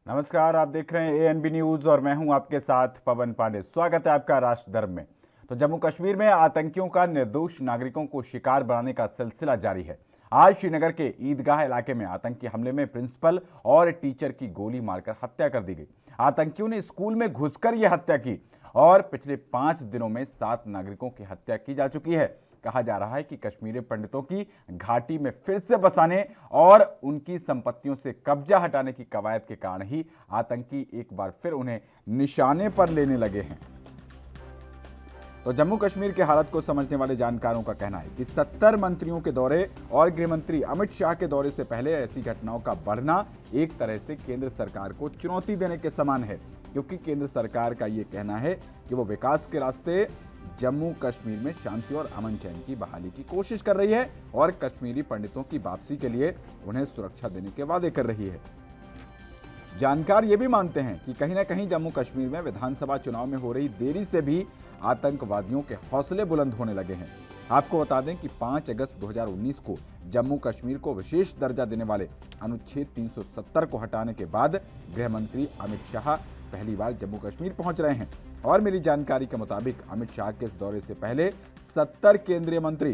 नमस्कार, आप देख रहे हैं एएनबी न्यूज और मैं हूं आपके साथ पवन पांडे। स्वागत है आपका राष्ट्र धर्म में। तो जम्मू कश्मीर में आतंकियों का निर्दोष नागरिकों को शिकार बनाने का सिलसिला जारी है। आज श्रीनगर के ईदगाह इलाके में आतंकी हमले में प्रिंसिपल और टीचर की गोली मारकर हत्या कर दी गई। आतंकियों ने स्कूल में घुसकर यह हत्या की और पिछले 5 दिनों में 7 नागरिकों की हत्या की जा चुकी है। कहा जा रहा है कि कश्मीरी पंडितों की घाटी में फिर से बसाने और उनकी संपत्तियों से कब्जा हटाने की कवायद के कारण ही आतंकी एक बार फिर उन्हें निशाने पर लेने लगे हैं। तो जम्मू कश्मीर के हालत को समझने वाले जानकारों का कहना है कि 70 मंत्रियों के दौरे और गृह मंत्री अमित शाह के दौरे से पहले ऐसी घटनाओं का बढ़ना एक तरह से केंद्र सरकार को चुनौती देने के समान है, क्योंकि केंद्र सरकार का यह कहना है कि वो विकास के रास्ते जम्मू कश्मीर में शांति और अमन चैन की बहाली की कोशिश कर रही है और कश्मीरी पंडितों की वापसी के लिए उन्हें सुरक्षा देने के वादे कर रही है। जानकार ये भी मानते हैं कि कहीं ना कहीं जम्मू कश्मीर में विधानसभा चुनाव में हो रही देरी से भी आतंकवादियों के हौसले बुलंद होने लगे हैं। आपको बता दें कि 5 अगस्त 2019 को जम्मू कश्मीर को विशेष दर्जा देने वाले अनुच्छेद 370 को हटाने के बाद गृह मंत्री अमित शाह पहली बार जम्मू कश्मीर पहुंच रहे हैं और मिली जानकारी के मुताबिक अमित शाह के इस दौरे से पहले 70 केंद्रीय मंत्री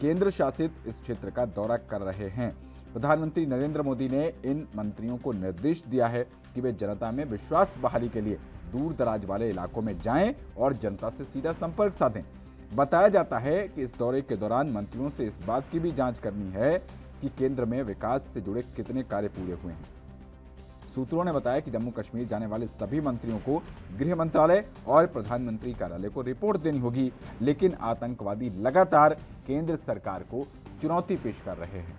केंद्र शासित इस क्षेत्र का दौरा कर रहे हैं। प्रधानमंत्री नरेंद्र मोदी ने इन मंत्रियों को निर्देश दिया है कि वे जनता में विश्वास बहाली के लिए दूर दराज वाले इलाकों में जाएं और जनता से सीधा संपर्क साधें। बताया जाता है कि इस दौरे के दौरान मंत्रियों से इस बात की भी जांच करनी है कि केंद्र में विकास से जुड़े कितने कार्य पूरे हुए हैं। सूत्रों ने बताया कि जम्मू कश्मीर जाने वाले सभी मंत्रियों को गृह मंत्रालय और प्रधानमंत्री कार्यालय को रिपोर्ट देनी होगी, लेकिन आतंकवादी लगातार केंद्र सरकार को चुनौती पेश कर रहे हैं।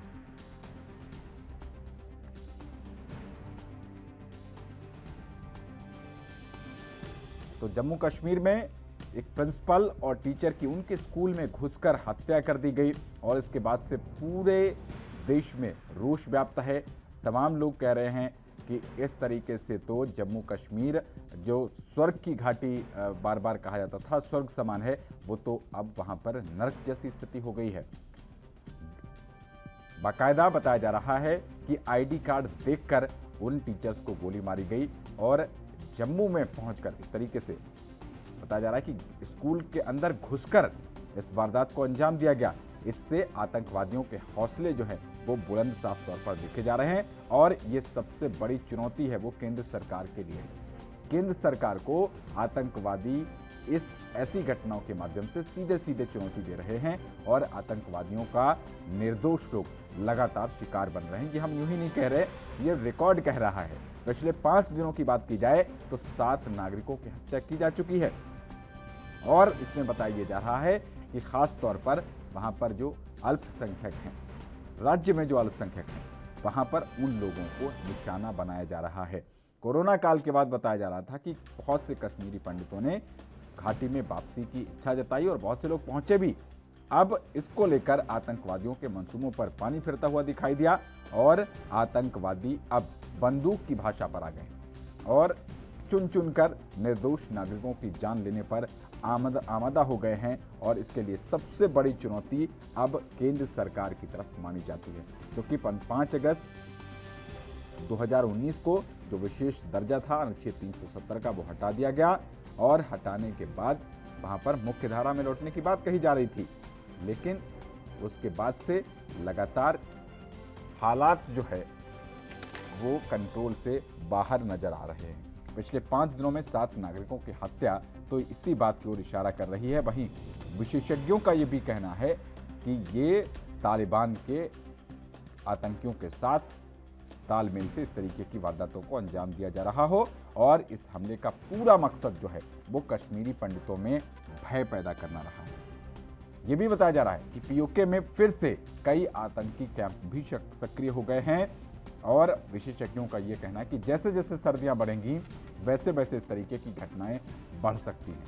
तो जम्मू कश्मीर में एक प्रिंसिपल और टीचर की उनके स्कूल में घुसकर हत्या कर दी गई और इसके बाद से पूरे देश में रोष व्याप्त है। तमाम लोग कह रहे हैं कि इस तरीके से तो जम्मू कश्मीर जो स्वर्ग की घाटी बार बार कहा जाता था, स्वर्ग समान है, वो तो अब वहां पर नर्क जैसी स्थिति हो गई है। बाकायदा बताया जा रहा है कि आईडी कार्ड देखकर उन टीचर्स को गोली मारी गई और जम्मू में पहुंचकर इस तरीके से बताया जा रहा है कि स्कूल के अंदर घुसकर इस वारदात को अंजाम दिया गया। इससे आतंकवादियों के हौसले जो है वो बुलंद साफ तौर पर देखे जा रहे हैं और ये सबसे बड़ी चुनौती है वो केंद्र सरकार के लिए। केंद्र सरकार को आतंकवादी इस ऐसी घटनाओं के माध्यम से सीधे सीधे चुनौती दे रहे हैं और आतंकवादियों का निर्दोष लोग लगातार शिकार बन रहे हैं। ये हम यूं ही नहीं कह रहे, ये रिकॉर्ड कह रहा है। पिछले 5 दिनों की बात की जाए तो 7 नागरिकों की हत्या की जा चुकी है और इसमें बताया जा रहा है कि खास तौर पर वहां पर जो अल्पसंख्यक हैं, राज्य में जो अल्पसंख्यक हैं, वहां पर उन लोगों को निशाना बनाया जा रहा है। कोरोना काल के बाद बताया जा रहा था कि बहुत से कश्मीरी पंडितों ने घाटी में वापसी की इच्छा जताई और बहुत से लोग पहुंचे भी। अब इसको लेकर आतंकवादियों के मंसूबों पर पानी फिरता हुआ दिखाई दिया और आतंकवादी अब बंदूक की भाषा पर आ गए और चुन चुनकर निर्दोष नागरिकों की जान लेने पर आमादा हो गए हैं और इसके लिए सबसे बड़ी चुनौती अब केंद्र सरकार की तरफ मानी जाती है, क्योंकि 5 अगस्त 2019 को जो विशेष दर्जा था अनुच्छेद 370 का वो हटा दिया गया और हटाने के बाद वहां पर मुख्य धारा में लौटने की बात कही जा रही थी, लेकिन उसके बाद से लगातार हालात जो है वो कंट्रोल से बाहर नजर आ रहे हैं। पिछले 5 दिनों में 7 नागरिकों की हत्या तो इसी बात की ओर इशारा कर रही है। वहीं विशेषज्ञों का ये भी कहना है कि ये तालिबान के आतंकियों के साथ तालमेल से इस तरीके की वारदातों को अंजाम दिया जा रहा हो और इस हमले का पूरा मकसद जो है वो कश्मीरी पंडितों में भय पैदा करना रहा है। ये भी बताया जा रहा है कि पीओके में फिर से कई आतंकी कैंप भी सक्रिय हो गए हैं और विशेषज्ञों का ये कहना है कि जैसे जैसे सर्दियां बढ़ेंगी वैसे वैसे इस तरीके की घटनाएं बढ़ सकती हैं।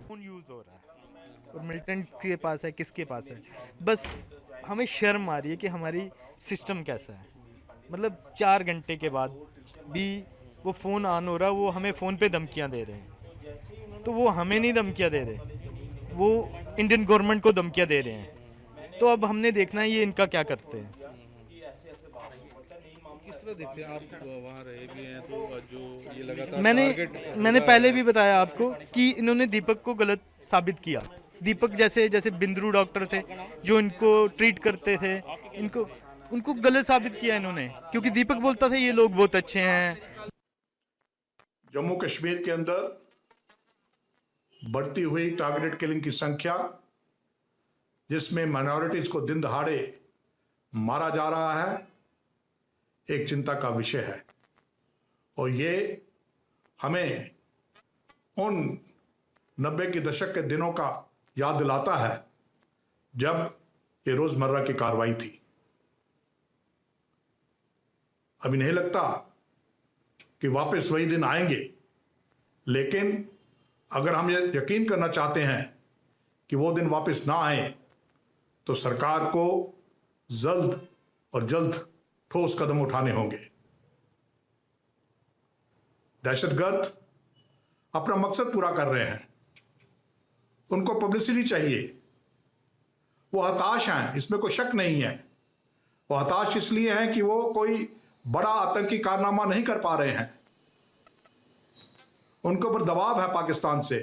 फोन यूज हो रहा है और मिलिटेंट के पास है, किसके पास है, बस हमें शर्म आ रही है कि हमारी सिस्टम कैसा है। मतलब 4 घंटे के बाद भी वो फ़ोन ऑन हो रहा, वो हमें फ़ोन पे धमकियां दे रहे हैं, तो वो हमें नहीं धमकियां दे रहे, वो इंडियन गवर्नमेंट को धमकियां दे रहे हैं। तो अब हमने देखना है ये इनका क्या करते हैं। किस तरह देखते हैं आप, वहाँ रहे भी हैं तो जो ये लगातार मैंने पहले भी बताया आपको कि इन्होंने दीपक को गलत साबित किया। दीपक जैसे बिंद्रू डॉक्टर थे जो इनको ट्रीट करते थे, उनको गलत साबित किया इन्होंने, क्योंकि दीपक बोलता था ये लोग बहुत अच्छे हैं। जम्मू कश्मीर के अंदर बढ़ती हुई टारगेटेड किलिंग की संख्या, जिसमें माइनॉरिटीज को दिन दहाड़े मारा जा रहा है, एक चिंता का विषय है। और ये हमें उन 90 के दशक के दिनों का याद दिलाता है जब ये रोजमर्रा की कार्रवाई थी। अभी नहीं लगता कि वापस वही दिन आएंगे, लेकिन अगर हम ये यकीन करना चाहते हैं कि वो दिन वापस ना आए तो सरकार को जल्द और जल्द ठोस कदम उठाने होंगे। दहशतगर्द अपना मकसद पूरा कर रहे हैं, उनको पब्लिसिटी चाहिए। वो हताश हैं, इसमें कोई शक नहीं है। वो हताश इसलिए हैं कि वो कोई बड़ा आतंकी कारनामा नहीं कर पा रहे हैं। उनके ऊपर दबाव है पाकिस्तान से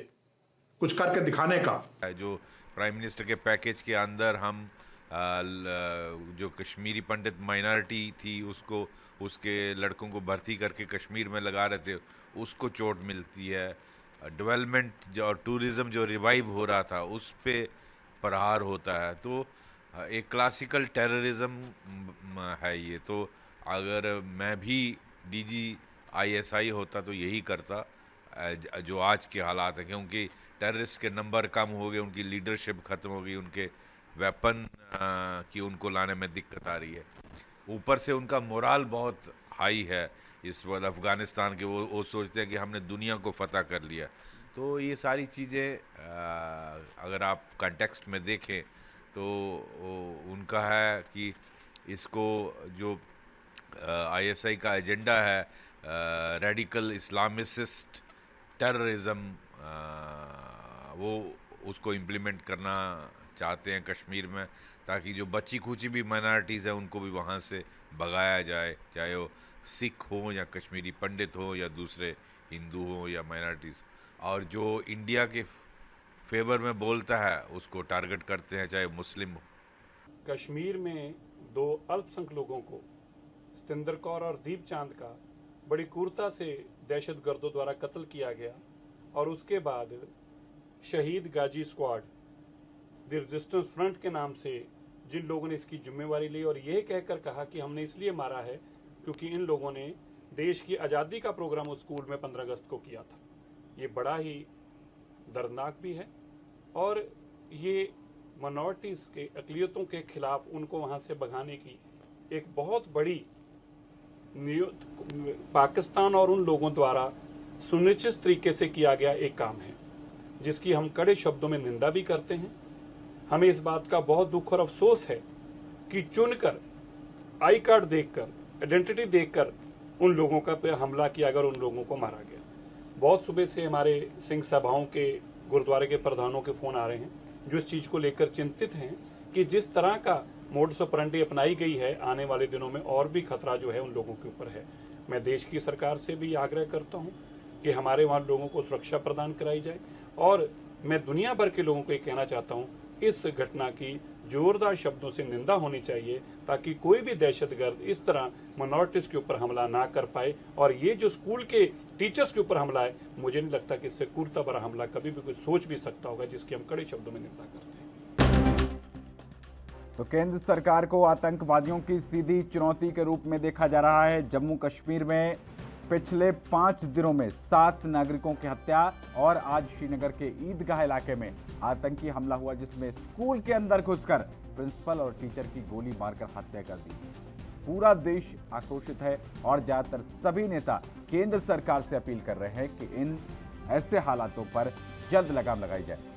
कुछ करके दिखाने का। जो प्राइम मिनिस्टर के पैकेज के अंदर हम जो कश्मीरी पंडित माइनॉरिटी थी उसको, उसके लड़कों को भर्ती करके कश्मीर में लगा रहे थे, उसको चोट मिलती है। डेवलपमेंट और टूरिज़्म जो रिवाइव हो रहा था उस पे प्रहार होता है। तो एक क्लासिकल टेररिज्म है ये। तो अगर मैं भी DGISI होता तो यही करता जो आज के हालात हैं, क्योंकि टेररिस्ट के नंबर कम हो गए, उनकी लीडरशिप ख़त्म हो गई, उनके वेपन की उनको लाने में दिक्कत आ रही है। ऊपर से उनका मोराल बहुत हाई है इस वक्त अफ़गानिस्तान के। वो सोचते हैं कि हमने दुनिया को फतह कर लिया। तो ये सारी चीज़ें अगर आप कॉन्टेक्स्ट में देखें तो उनका है कि इसको जो ISI का एजेंडा है, रेडिकल इस्लामिस्ट टेररिज्म, वो उसको इम्प्लीमेंट करना चाहते हैं कश्मीर में, ताकि जो बची खुची भी माइनॉरिटीज़ हैं उनको भी वहाँ से भगाया जाए, चाहे वो सिख हो या कश्मीरी पंडित हो या दूसरे हिंदू हो या माइनॉरिटीज़। और जो इंडिया के फेवर में बोलता है उसको टारगेट करते हैं, चाहे मुस्लिम हो। कश्मीर में 2 अल्पसंख्यक लोगों को, सतिंदर कौर और दीप चांद का, बड़ी क्रूरता से दहशतगर्दों द्वारा कत्ल किया गया। और उसके बाद शहीद गाजी स्क्वाड, द रेजिस्टेंस फ्रंट के नाम से जिन लोगों ने इसकी जिम्मेवारी ली और यह कहकर कहा कि हमने इसलिए मारा है क्योंकि इन लोगों ने देश की आज़ादी का प्रोग्राम उस स्कूल में 15 अगस्त को किया था। ये बड़ा ही दर्दनाक भी है। और ये माइनॉरिटीज़ के, अक़लियतों के खिलाफ उनको वहाँ से भगाने की एक बहुत बड़ी पाकिस्तान और उन लोगों द्वारा सुनिश्चित तरीके से किया गया एक काम है, जिसकी हम कड़े शब्दों में निंदा भी करते हैं। हमें इस बात का बहुत दुख और अफसोस है कि चुनकर आई कार्ड देखकर, आइडेंटिटी देखकर उन लोगों का पे हमला किया गया और उन लोगों को मारा गया। बहुत सुबह से हमारे सिंह सभाओं के, गुरुद्वारे के प्रधानों के फ़ोन आ रहे हैं जो इस चीज़ को लेकर चिंतित हैं कि जिस तरह का मोडस ऑपरेंडी अपनाई गई है, आने वाले दिनों में और भी खतरा जो है उन लोगों के ऊपर है। मैं देश की सरकार से भी आग्रह करता हूं कि हमारे वहाँ लोगों को सुरक्षा प्रदान कराई जाए। और मैं दुनिया भर के लोगों को ये कहना चाहता हूं, इस घटना की जोरदार शब्दों से निंदा होनी चाहिए ताकि कोई भी दहशतगर्द इस तरह माइनॉरिटीज़ के ऊपर हमला ना कर पाए। और ये जो स्कूल के टीचर्स के ऊपर हमला है, मुझे नहीं लगता कि इससे क्रूरता भरा हमला कभी भी कोई सोच भी सकता होगा, जिसकी हम कड़े शब्दों में निंदा करते हैं। तो केंद्र सरकार को आतंकवादियों की सीधी चुनौती के रूप में देखा जा रहा है। जम्मू कश्मीर में पिछले 5 दिनों में 7 नागरिकों की हत्या और आज श्रीनगर के ईदगाह इलाके में आतंकी हमला हुआ, जिसमें स्कूल के अंदर घुसकर प्रिंसिपल और टीचर की गोली मारकर हत्या कर दी। पूरा देश आक्रोशित है और ज्यादातर सभी नेता केंद्र सरकार से अपील कर रहे हैं कि इन ऐसे हालातों पर जल्द लगाम लगाई जाए।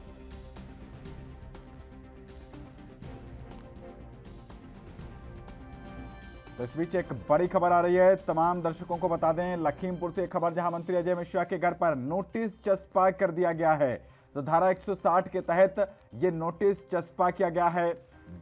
तो इस बीच एक बड़ी खबर आ रही है, तमाम दर्शकों को बता दें, लखीमपुर से एक खबर जहां मंत्री अजय मिश्रा के घर पर नोटिस चस्पा कर दिया गया है। तो धारा 160 के तहत ये नोटिस चस्पा किया गया है।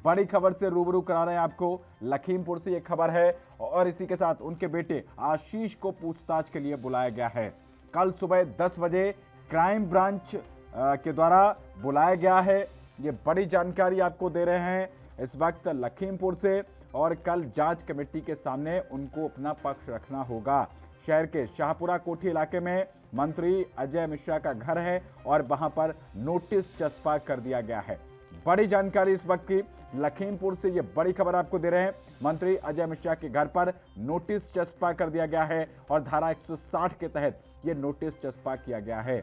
बड़ी खबर से रूबरू करा रहे हैं आपको, लखीमपुर से ये खबर है और इसी के साथ उनके बेटे आशीष को पूछताछ के लिए बुलाया गया है। कल सुबह 10 बजे क्राइम ब्रांच के द्वारा बुलाया गया है। ये बड़ी जानकारी आपको दे रहे हैं इस वक्त लखीमपुर से, और कल जांच कमेटी के सामने उनको अपना पक्ष रखना होगा। शहर के शाहपुरा कोठी इलाके में मंत्री अजय मिश्रा का घर है और वहां पर नोटिस चस्पा कर दिया गया है। बड़ी जानकारी इस वक्त की, लखीमपुर से ये बड़ी खबर आपको दे रहे हैं। मंत्री अजय मिश्रा के घर पर नोटिस चस्पा कर दिया गया है और धारा 160 के तहत ये नोटिस चस्पा किया गया है।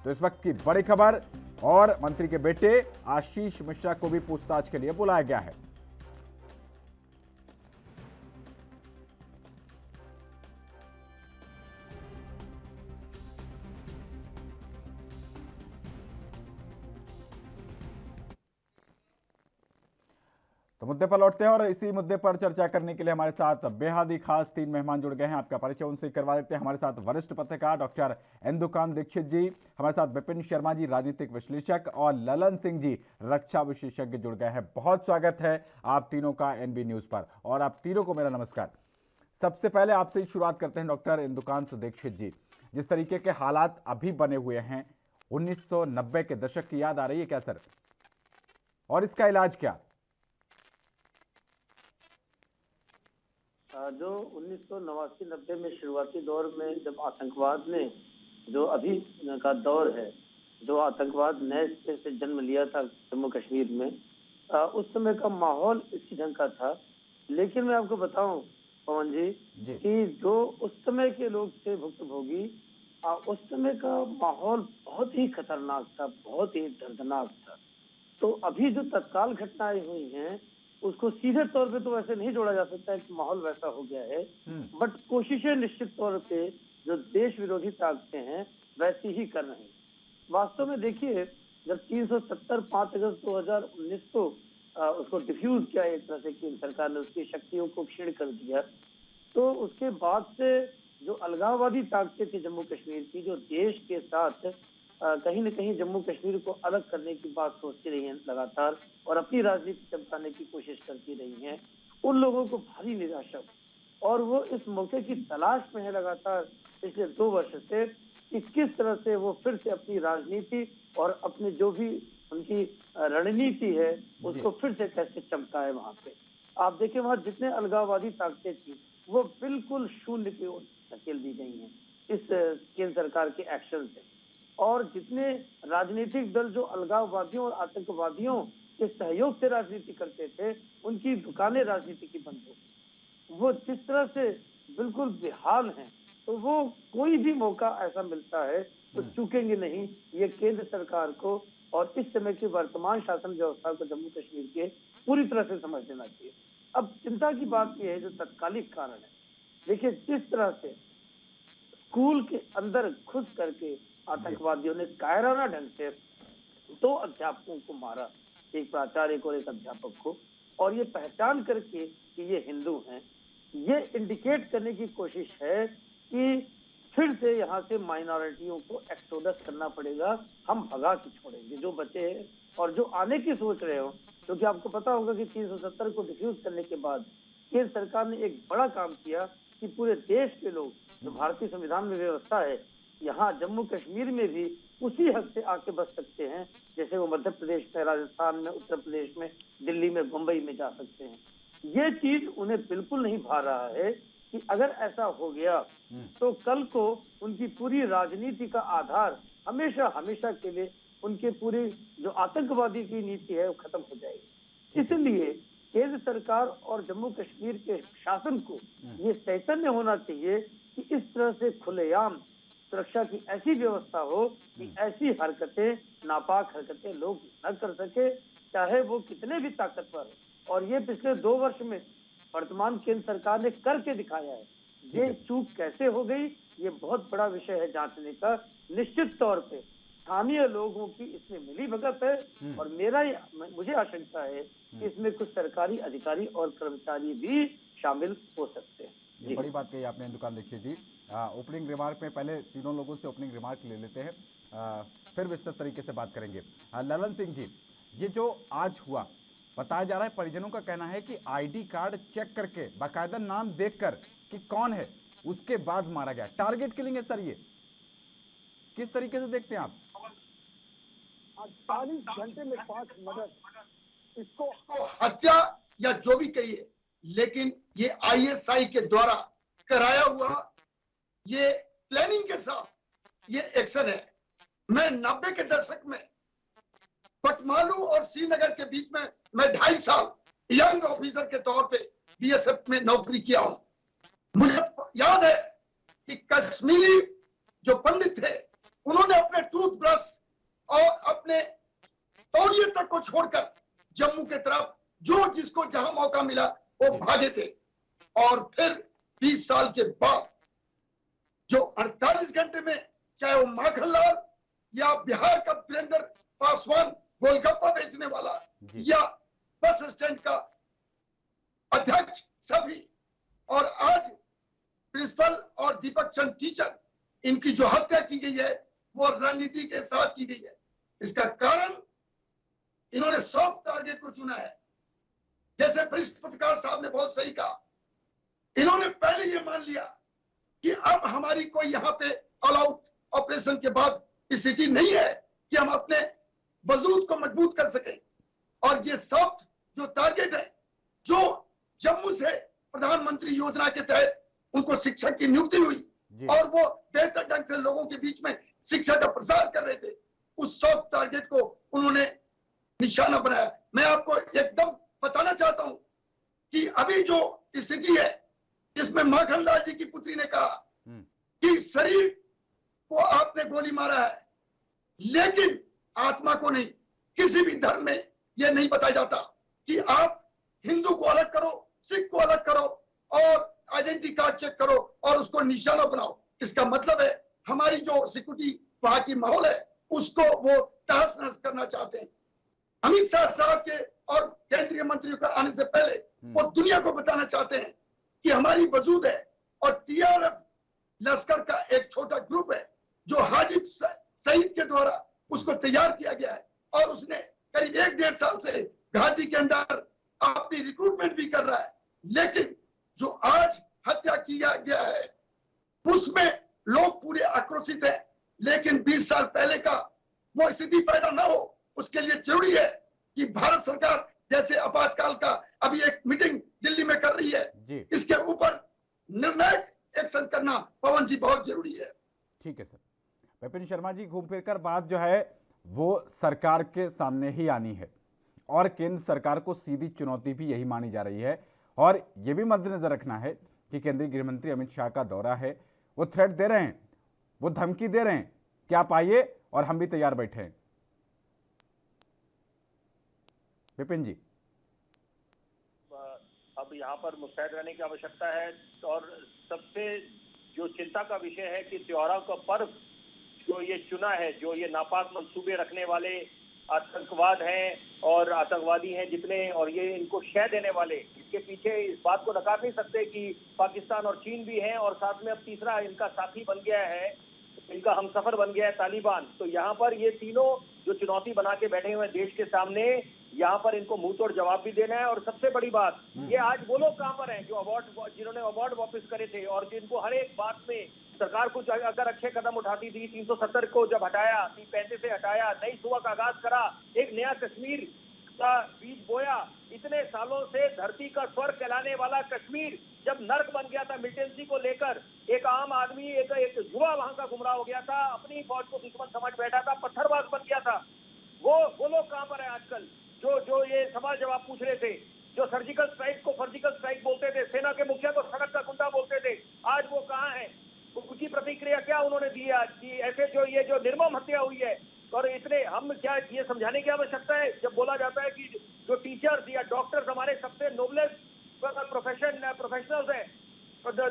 तो इस वक्त की बड़ी खबर, और मंत्री के बेटे आशीष मिश्रा को भी पूछताछ के लिए बुलाया गया है। तो मुद्दे पर लौटते हैं और इसी मुद्दे पर चर्चा करने के लिए हमारे साथ बेहद ही खास 3 मेहमान जुड़ गए हैं। आपका परिचय उनसे करवा देते हैं। हमारे साथ वरिष्ठ पत्रकार डॉक्टर इंदुकांत दीक्षित जी, हमारे साथ विपिन शर्मा जी राजनीतिक विश्लेषक, और ललन सिंह जी रक्षा विशेषज्ञ जुड़ गए हैं। बहुत स्वागत है आप तीनों का एनबी न्यूज पर, और आप तीनों को मेरा नमस्कार। सबसे पहले आपसे शुरुआत करते हैं डॉक्टर इंदुकांत दीक्षित जी। जिस तरीके के हालात अभी बने हुए हैं, 1990 के दशक की याद आ रही है क्या सर, और इसका इलाज क्या? जो 1989-90 में शुरुआती दौर में जब आतंकवाद ने जो अभी का दौर है, जो आतंकवाद नए सिरे से जन्म लिया था जम्मू कश्मीर में, उस समय का माहौल इसी ढंग का था। लेकिन मैं आपको बताऊं पवन जी कि जो उस समय के लोग थे भुक्तभोगी, उस समय का माहौल बहुत ही खतरनाक था, बहुत ही दर्दनाक था। तो अभी जो तत्काल घटनाएं हुई हैं उसको सीधे तौर पे तो वैसे नहीं जोड़ा जा सकता है कि माहौल वैसा हो गया है, बट कोशिशें निश्चित तौर पे जो देश विरोधी ताकतें हैं वैसी ही कर रही हैं। वास्तव में देखिए, जब 370 5 अगस्त 2019 को उसको डिफ्यूज किया एक तरह से केंद्र सरकार ने, उसकी शक्तियों को क्षीण कर दिया, तो उसके बाद से जो अलगाववादी ताकतें थी जम्मू कश्मीर की, जो देश के साथ कहीं न कहीं जम्मू कश्मीर को अलग करने की बात सोचती रही हैं लगातार, और अपनी राजनीति चमकाने की कोशिश करती रही हैं, उन लोगों को भारी निराशा, और वो इस मौके की तलाश में है लगातार पिछले 2 वर्ष से कि किस तरह से वो फिर से अपनी राजनीति और अपनी जो भी उनकी रणनीति है उसको फिर से कैसे चमकाए। वहां पे आप देखें, वहां जितने अलगाववादी ताकतें थी वो बिल्कुल शून्य की ओर धकेल दी गई हैं इस केंद्र सरकार के एक्शन से, और जितने राजनीतिक दल जो अलगाववादियों और आतंकवादियों के सहयोग से राजनीति करते थे, उनकी दुकानें राजनीति की बंद हो गई। वो जिस तरह से बिल्कुल बेहाल हैं, तो वो कोई भी मौका ऐसा मिलता है तो चूकेंगे नहीं। ये केंद्र सरकार को और इस समय की वर्तमान शासन व्यवस्था को जम्मू कश्मीर के पूरी तरह से समझ लेना चाहिए। अब चिंता की बात यह है, जो तत्कालिक कारण है, देखिए जिस तरह से स्कूल के अंदर घुस करके आतंकवादियों ने कायराना ढंग से 2 अध्यापकों को मारा, एक प्राचार्य को और एक अध्यापक को, और ये पहचान करके कि ये हिंदू हैं, ये इंडिकेट करने की कोशिश है कि फिर से यहाँ से माइनॉरिटियों को एक्सोडस करना पड़ेगा, हम भगा के छोड़ेंगे जो बचे हैं और जो आने की सोच रहे हो। क्योंकि आपको पता होगा कि 370 को डिफ्यूज करने के बाद केंद्र सरकार ने एक बड़ा काम किया कि पूरे देश के लोग, जो भारतीय संविधान में व्यवस्था है, यहाँ जम्मू कश्मीर में भी उसी हद से आके बस सकते हैं जैसे वो मध्य प्रदेश में, राजस्थान में, उत्तर प्रदेश में, दिल्ली में, मुंबई में जा सकते हैं। ये चीज उन्हें बिल्कुल नहीं भा रहा है कि अगर ऐसा हो गया तो कल को उनकी पूरी राजनीति का आधार हमेशा हमेशा के लिए उनके पूरी जो आतंकवादी की नीति है वो खत्म हो जाएगी। इसलिए केंद्र सरकार और जम्मू कश्मीर के शासन को ये चैतन्य होना चाहिए कि इस तरह से खुलेआम सुरक्षा की ऐसी व्यवस्था हो कि ऐसी हरकतें, नापाक हरकतें लोग न कर सके, चाहे वो कितने भी ताकतवर हो। और ये पिछले 2 वर्ष में वर्तमान केंद्र सरकार ने करके दिखाया है। ये चूक कैसे हो गई, ये बहुत बड़ा विषय है जांचने का। निश्चित तौर पे स्थानीय लोगों की इसमें मिलीभगत है, और मुझे आशंका है कि इसमें कुछ सरकारी अधिकारी और कर्मचारी भी शामिल हो सकते हैं। ये बड़ी बात कही आपने इंदुकांत दीक्षित जी। ओपनिंग रिमार्क में पहले तीनों लोगों से ओपनिंग रिमार्क ले लेते हैं। फिर विस्तृत तरीके से बात करेंगे। ललन सिंह जी, ये जो आज हुआ, बताया जा रहा है, परिजनों का कहना है कि आईडी कार्ड चेक करके बाकायदा नाम देखकर कि कौन है उसके बाद मारा गया। टारगेट किलिंग है सर, ये किस तरीके से देखते हैं आप? 48 घंटे में 5 मर्डर, इसको हत्या या जो भी कहिए, लेकिन ये आईएसआई के द्वारा कराया हुआ ये प्लानिंग के साथ ये एक्शन है। मैं 90 के दशक में पटमालू और श्रीनगर के बीच में मैं 2.5 साल यंग ऑफिसर के तौर पे बीएसएफ में नौकरी किया हूं। मुझे याद है कि कश्मीरी जो पंडित थे उन्होंने अपने टूथब्रश और अपने तौलिए तक को छोड़कर जम्मू के तरफ जो जिसको जहां मौका मिला वो भागे थे। और फिर 20 साल के बाद जो 48 घंटे में, चाहे वो माखनलाल या बिहार का वीरेंद्र पासवान गोलगप्पा बेचने वाला या बस स्टैंड का अध्यक्ष सभी, और आज प्रिंसिपल और दीपक चंद टीचर, इनकी जो हत्या की गई है वो रणनीति के साथ की गई है। इसका कारण इन्होंने सॉफ्ट टारगेट को चुना है। जैसे वरिष्ठ पत्रकार साहब ने बहुत सही कहा, इन्होंने पहले ये मान लिया कि अब हमारी कोई यहाँ पे ऑल आउट ऑपरेशन के बाद स्थिति नहीं है कि हम अपने वजूद को मजबूत कर सके। और ये सॉफ्ट जो टारगेट है, जो जम्मू से प्रधानमंत्री योजना के तहत उनको शिक्षक की नियुक्ति हुई और वो बेहतर ढंग से लोगों के बीच में शिक्षा का प्रसार कर रहे थे, उस सॉफ्ट टारगेट को उन्होंने निशाना बनाया। मैं आपको एकदम बताना चाहता हूं कि अभी जो स्थिति है, इसमें माखनलाल जी की पुत्री ने कहा कि शरीर को आपने गोली मारा है, लेकिन आत्मा को नहीं। किसी भी धर्म में यह नहीं बताया जाता कि आप हिंदू को अलग करो, सिख को अलग करो और आइडेंटिटी कार्ड चेक करो और उसको निशाना बनाओ। इसका मतलब है हमारी जो सिक्योरिटी वहां की माहौल है उसको वो तहस नहस करना चाहते हैं। अमित शाह साहब के और केंद्रीय मंत्रियों का आने से पहले वो दुनिया को बताना चाहते हैं कि हमारी वजूद है। और टीआरएफ लश्कर का एक छोटा ग्रुप है जो हाजिब सईद के द्वारा उसको तैयार किया गया है और उसने करीब 1-1.5 साल से घाटी के अंदर अपनी रिक्रूटमेंट भी कर रहा है। लेकिन जो आज हत्या किया गया है उसमें लोग पूरे आक्रोशित हैं, लेकिन 20 साल पहले का वो स्थिति पैदा ना हो, उसके लिए जरूरी है कि भारत सरकार जैसे आपातकाल का अभी एक मीटिंग दिल्ली में कर रही है, इसके ऊपर निर्णायक एक्शन करना पवन जी बहुत जरूरी है। ठीक है सर। विपिन शर्मा जी, घूम फिर कर बात जो है वो सरकार के सामने ही आनी है और केंद्र सरकार को सीधी चुनौती भी यही मानी जा रही है। और यह भी मद्देनजर रखना है कि केंद्रीय गृह मंत्री अमित शाह का दौरा है, वो थ्रेट दे रहे हैं, वो धमकी दे रहे हैं कि आप आइए और हम भी तैयार बैठे हैं। विपिन जी, अब यहाँ पर मुस्तैद रहने की आवश्यकता है। और सबसे जो चिंता का विषय है कि त्योहारों का पर्व जो ये चुना है, जो ये नापाक मंसूबे रखने वाले आतंकवाद हैं और आतंकवादी हैं जितने, और ये इनको शय देने वाले, इसके पीछे इस बात को नकार नहीं सकते कि पाकिस्तान और चीन भी हैं, और साथ में अब तीसरा इनका साथी बन गया है, इनका हमसफर बन गया है तालिबान। तो यहाँ पर ये तीनों जो चुनौती बना के बैठे हुए हैं देश के सामने, यहाँ पर इनको मुंह तोड़ जवाब भी देना है। और सबसे बड़ी बात, ये आज वो लोग कहाँ पर हैं जो जिन्होंने अवार्ड वापस करे थे और जिनको हर एक बात में सरकार कुछ अगर अच्छे कदम उठाती थी, 370 को जब हटाया, 335 से हटाया, नई सुबह का आगाज करा, एक नया कश्मीर का बीज बोया, इतने सालों से धरती का स्वर्ग कहलाने वाला कश्मीर जब नर्क बन गया था मिलिटेंसी को लेकर, एक आम आदमी, एक युवा वहां का गुमराह हो गया था, अपनी फौज को दुश्मन समझ बैठा था, पत्थरबाज बन गया था। वो लोग कहाँ पर है आजकल जो ये सवाल जवाब पूछ रहे थे, जो सर्जिकल स्ट्राइक को सर्जिकल स्ट्राइक बोलते थे, सेना के मुखिया को सड़क का गुंडा बोलते थे, आज वो कहाँ है? उनकी प्रतिक्रिया क्या उन्होंने दी आज कि ऐसे जो निर्मम हत्या हुई है? और इतने हम क्या ये समझाने की आवश्यकता है जब बोला जाता है कि जो टीचर्स या डॉक्टर्स हमारे सबसे नोबलेस्ट प्रोफेशनल्स हैं,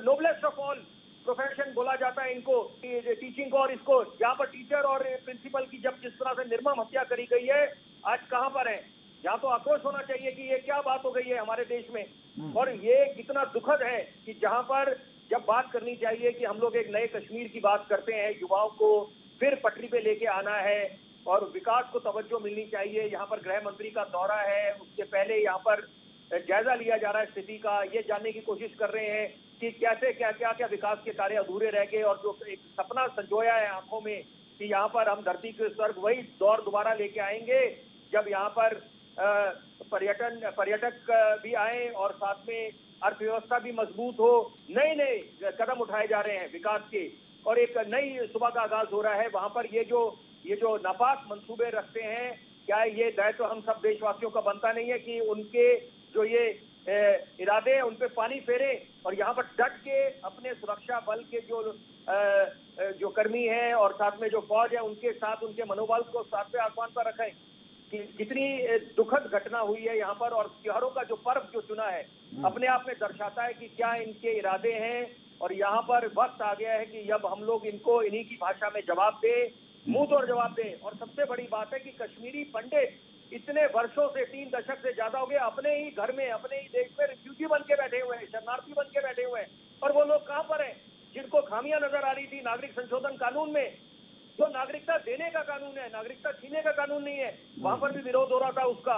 नोबलेस्ट ऑफ ऑल प्रोफेशन बोला जाता है इनको, टीचिंग को, और इसको यहाँ पर टीचर और प्रिंसिपल की जब जिस तरह से निर्मम हत्या करी गई है, आज कहाँ पर है? यहाँ तो आक्रोश होना चाहिए कि ये क्या बात हो गई है हमारे देश में। और ये कितना दुखद है कि जहाँ पर जब बात करनी चाहिए कि हम लोग एक नए कश्मीर की बात करते हैं, युवाओं को फिर पटरी पे लेके आना है और विकास को तवज्जो मिलनी चाहिए। यहाँ पर गृह मंत्री का दौरा है, उसके पहले यहाँ पर जायजा लिया जा रहा है स्थिति का, ये जानने की कोशिश कर रहे हैं कि कैसे क्या विकास के कार्य अधूरे रह गए और जो एक सपना संजोया है आंखों में कि यहाँ पर हम धरती के स्वर्ग वही दौर दोबारा लेके आएंगे जब यहाँ पर पर्यटक भी आए और साथ में अर्थव्यवस्था भी मजबूत हो। नए कदम उठाए जा रहे हैं विकास के और एक नई सुबह का आगाज हो रहा है। वहां पर ये जो नापाक मंसूबे रखते हैं, क्या ये दायित्व हम सब देशवासियों का बनता नहीं है कि उनके जो ये इरादे हैं उन पे पानी फेरे और यहाँ पर डट के अपने सुरक्षा बल के जो कर्मी हैं और साथ में जो फौज है उनके साथ उनके मनोबल को साथ पे आसमान पर रखें कि कितनी दुखद घटना हुई है यहाँ पर। और त्योहारों का जो पर्व जो चुना है अपने आप में दर्शाता है कि क्या इनके इरादे हैं और यहाँ पर वक्त आ गया है कि अब हम लोग इनको इन्हीं की भाषा में जवाब दें, मुंह तोड़ जवाब दें। और सबसे बड़ी बात है कि कश्मीरी पंडित इतने वर्षों से 3 दशक से ज्यादा हो गए अपने ही घर में अपने ही देश में रिफ्यूजी बन के बैठे हुए हैं, शरणार्थी बन के बैठे हुए हैं। और वो लोग कहाँ पर हैं जिनको खामियां नजर आ रही थी नागरिक संशोधन कानून में, जो नागरिकता देने का कानून है, नागरिकता छीनने का कानून नहीं है, वहां पर भी विरोध हो रहा था उसका।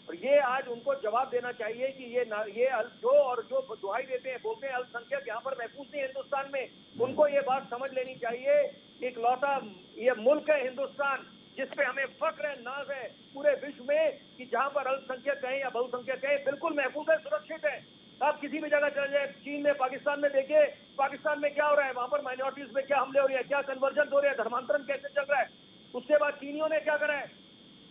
और ये आज उनको जवाब देना चाहिए कि ये जो दुहाई देते हैं, बोलते हैं अल्पसंख्यक यहाँ पर महफूज नहीं हिंदुस्तान में, उनको ये बात समझ लेनी चाहिए। एक लौता ये मुल्क है हिंदुस्तान जिसपे हमें फख्र है, नाज है पूरे विश्व में कि जहाँ पर अल्पसंख्यक कहें या बहुसंख्यक कहें बिल्कुल महफूज है, सुरक्षित है। आप किसी भी जगह चले जाए, चीन में, पाकिस्तान में देखिए पाकिस्तान में क्या हो रहा है, वहां पर माइनॉरिटीज में क्या हमले हो रहे हैं, क्या कन्वर्जन हो रहे हैं, धर्मांतरण कैसे चल रहा है, उसके बाद चीनियों ने क्या करा है।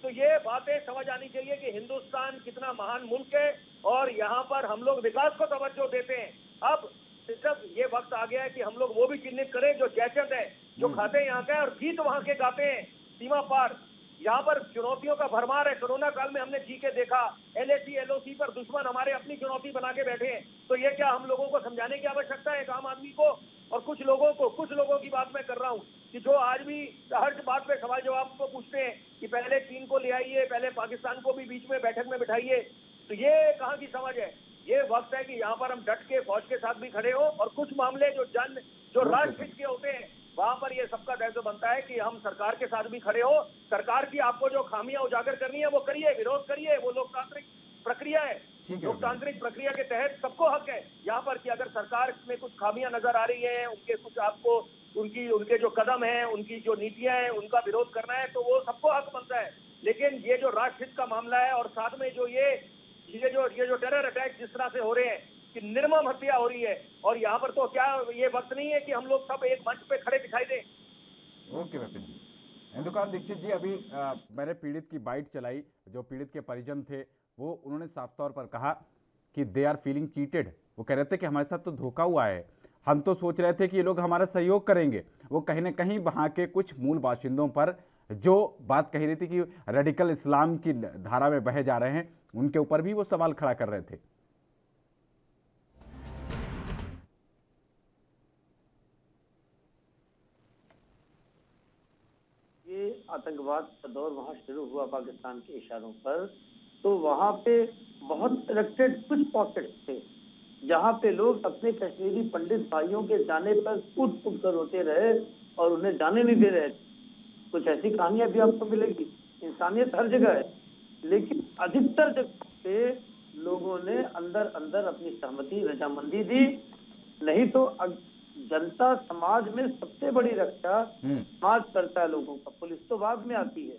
तो ये बातें समझ आनी चाहिए कि हिंदुस्तान कितना महान मुल्क है और यहाँ पर हम लोग विकास को तवज्जो देते हैं। अब सिर्फ ये वक्त आ गया है कि हम लोग वो भी चिन्हित करें जो जयचंद है, जो खाते हैं यहाँ का और गीत वहां के गाते हैं सीमा पार। यहाँ पर चुनौतियों का भरमार है। कोरोना काल में हमने जी के देखा, LAC LOC पर दुश्मन हमारे अपनी चुनौती बना के बैठे हैं। तो ये क्या हम लोगों को समझाने की आवश्यकता है एक आम आदमी को और कुछ लोगों की बात मैं कर रहा हूँ कि जो आज भी हर बात पे सवाल जवाब को पूछते हैं कि पहले चीन को ले आइए, पहले पाकिस्तान को भी बीच में बैठक में बिठाइए। तो ये कहाँ की समझ है। ये वक्त है कि यहाँ पर हम डट के फौज के साथ भी खड़े हो और कुछ मामले जो राष्ट्रहित के होते हैं वहां पर ये सबका दायित्व बनता है कि हम सरकार के साथ भी खड़े हो। सरकार की आपको जो खामियां उजागर करनी है वो करिए, विरोध करिए, वो लोकतांत्रिक प्रक्रिया है। लोकतांत्रिक प्रक्रिया के तहत सबको हक है यहाँ पर कि अगर सरकार में कुछ खामियां नजर आ रही है, उनके कुछ आपको उनके जो कदम है, उनकी जो नीतियां हैं, उनका विरोध करना है तो वो सबको हक बनता है। लेकिन ये जो राष्ट्रहित का मामला है और साथ में जो ये जो टेरर अटैक जिस तरह से हो रहे हैं कि निर्मम हत्या हो रही है और यहाँ पर तो क्या ये वक्त नहीं है कि हम लोग सब एक मंच पे खड़े दिखाई दें। ओके विपिन जी। इंदुकांत दीक्षित जी, अभी मैंने पीड़ित की बाइट चलाई, जो पीड़ित के परिजन थे वो उन्होंने साफ तौर पर कहा कि दे आर फीलिंग चीटेड। वो कह रहे थे कि हमारे साथ तो धोखा हुआ है, हम तो सोच रहे थे कि ये लोग हमारा सहयोग करेंगे। वो कहीं ना कहीं वहाँ के कुछ मूल बाशिंदों पर जो बात कही रही थी कि रेडिकल इस्लाम की धारा में बहे जा रहे हैं, उनके ऊपर भी वो सवाल खड़ा कर रहे थे। आतंकवाद का दौर वहां शुरू हुआ पाकिस्तान के इशारों पर, तो वहां पे बहुत सिलेक्टेड कुछ पॉकेट्स थे जहां पे लोग अपने कश्मीरी पंडित भाइयों के जाने पर कूद कूद कर रोते रहे और उन्हें जाने नहीं दे रहे। कुछ ऐसी कहानियां भी आपको मिलेगी। इंसानियत हर जगह है, लेकिन अधिकतर जगह पे लोगों ने अंदर अंदर अपनी सहमति रजामंदी दी। नहीं तो जनता समाज में सबसे बड़ी रक्षा समाज करता है लोगों का, पुलिस तो बाद में आती है।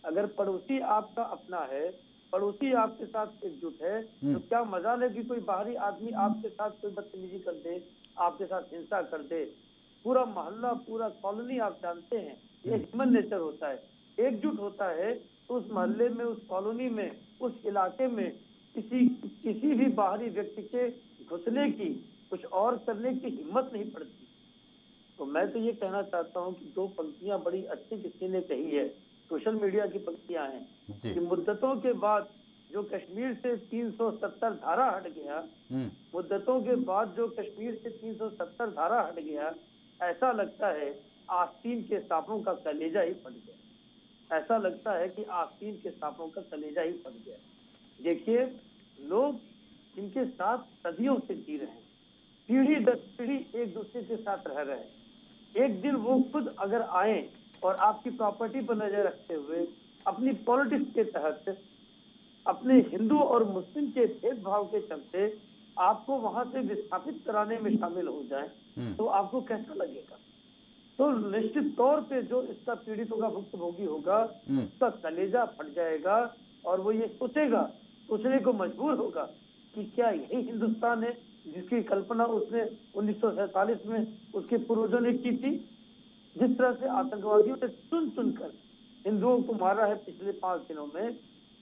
अगर पड़ोसी आपका अपना है, पड़ोसी आपके साथ एकजुट है, तो क्या मजाल है कि कोई बाहरी आदमी आपके साथ कोई बदतमीजी कर दे, आपके साथ हिंसा कर दे। पूरा मोहल्ला, पूरा कॉलोनी, आप जानते हैं ये ह्यूमन नेचर होता है। एकजुट होता है तो उस मोहल्ले में, उस कॉलोनी में, उस इलाके में किसी भी बाहरी व्यक्ति के घुसने की, कुछ और करने की हिम्मत नहीं पड़ती। तो मैं तो ये कहना चाहता हूँ कि 2 पंक्तियां बड़ी अच्छी किसी ने कही है, सोशल मीडिया की पंक्तियां हैं कि मुद्दतों के बाद जो कश्मीर से 370 धारा हट गया, मुद्दतों के बाद जो कश्मीर से 370 धारा हट गया, ऐसा लगता है आस्तीन के सांपों का कलेजा ही फट गया। ऐसा लगता है कि आस्तीन के सांपों का कलेजा ही फट गया। देखिए, लोग इनके साथ सदियों से जी रहे हैं, पीढ़ी दर पीढ़ी एक दूसरे के साथ रह रहे हैं। एक दिन वो खुद अगर आए और आपकी प्रॉपर्टी पर नजर रखते हुए अपनी पॉलिटिक्स के तहत अपने हिंदू और मुस्लिम के भेदभाव के चलते आपको वहां से विस्थापित कराने में शामिल हो जाए तो आपको कैसा लगेगा? तो निश्चित तौर पे जो इसका पीड़ितों का भुक्तभोगी होगा उसका कलेजा फट जाएगा और वो ये सोचने को मजबूर होगा कि क्या यही हिंदुस्तान है जिसकी कल्पना उसने 1947 में उसके पूर्वजों ने की थी। जिस तरह से आतंकवादियों ने चुन कर हिंदुओं को मारा है, पिछले 5 दिनों में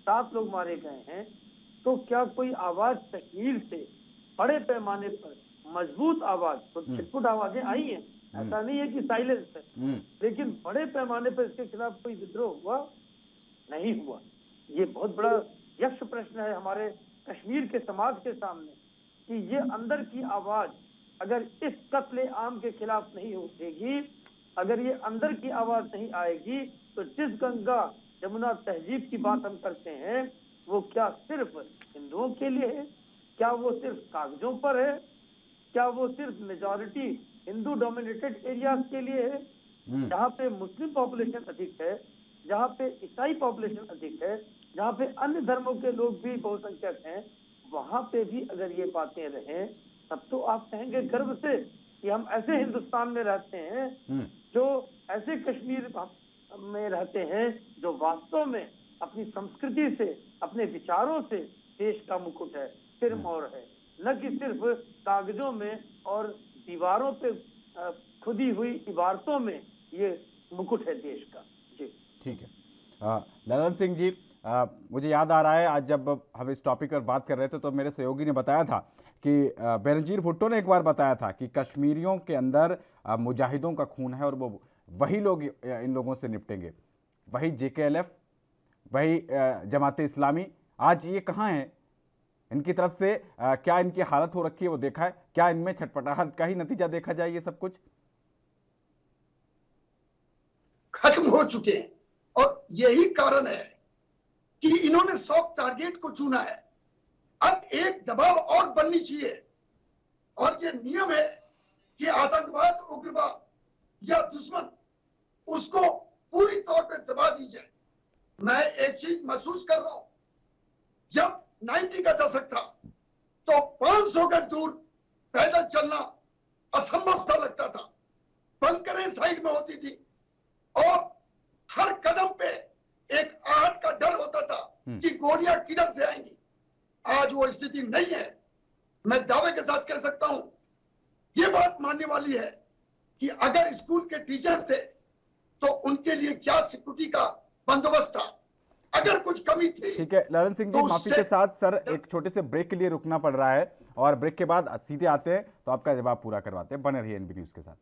7 लोग मारे गए हैं, तो क्या कोई आवाज कश्मीर से बड़े पैमाने पर मजबूत आवाज, तो छिटपुट आवाजें आई हैं, ऐसा नहीं है कि साइलेंस है, लेकिन बड़े पैमाने पर इसके खिलाफ कोई विद्रोह हुआ नहीं हुआ। ये बहुत बड़ा यक्ष प्रश्न है हमारे कश्मीर के समाज के सामने कि ये अंदर की आवाज अगर इस कत्ले आम के खिलाफ नहीं उठेगी, अगर ये अंदर की आवाज नहीं आएगी, तो जिस गंगा यमुना तहजीब की बात हम करते हैं वो क्या सिर्फ हिंदुओं के लिए है? क्या वो सिर्फ कागजों पर है? क्या वो सिर्फ मेजॉरिटी हिंदू डोमिनेटेड एरियाज के लिए है, जहाँ पे मुस्लिम पॉपुलेशन अधिक है, जहाँ पे ईसाई पॉपुलेशन अधिक है, जहाँ पे अन्य धर्मों के लोग भी बहुसंख्यक हैं, वहां पे भी अगर ये बातें रहें तब तो आप कहेंगे गर्व से कि हम ऐसे हिंदुस्तान में रहते हैं, जो ऐसे कश्मीर में रहते हैं जो वास्तव में अपनी संस्कृति से, अपने विचारों से देश का मुकुट है, सिरमौर है, न कि सिर्फ कागजों में और दीवारों पे खुदी हुई इबारतों में ये मुकुट है देश का। जी ठीक है। ललन सिंह जी, मुझे याद आ रहा है आज जब हम इस टॉपिक पर बात कर रहे थे तो मेरे सहयोगी ने बताया था कि बेनजीर भुट्टो ने एक बार बताया था कि कश्मीरियों के अंदर मुजाहिदों का खून है और वो वही लोग इन लोगों से निपटेंगे, वही JKLF, वही जमात इस्लामी। आज ये कहाँ है? इनकी तरफ से क्या इनकी हालत हो रखी है वो देखा है? क्या इनमें छटपटाहट का ही नतीजा देखा जाए? ये सब कुछ खत्म हो चुके हैं और यही कारण है कि इन्होंने सॉफ्ट टारगेट को चुना है। अब एक दबाव और बननी चाहिए और ये नियम है कि आतंकवाद, उग्रवाद या दुश्मन उसको पूरी तौर पे दबा दी जाए। मैं एक चीज महसूस कर रहा हूं, जब 90 का दशक था तो 500 गज दूर पैदल चलना असंभव सा लगता था, बंकरें साइड में होती थी और हर कदम पे एक आहट का डर होता था कि गोलियां किधर से आएंगी। आज वो स्थिति नहीं है। मैं दावे के साथ कह सकता हूं, ये बात मानने वाली है कि अगर स्कूल के टीचर थे तो उनके लिए क्या सिक्योरिटी का बंदोबस्त था, अगर कुछ कमी थी। ठीक है ललन सिंह जी, माफी के साथ सर एक छोटे से ब्रेक के लिए रुकना पड़ रहा है और ब्रेक के बाद सीधे आते हैं तो आपका जवाब पूरा करवाते हैं। बने रहिए NB न्यूज के साथ।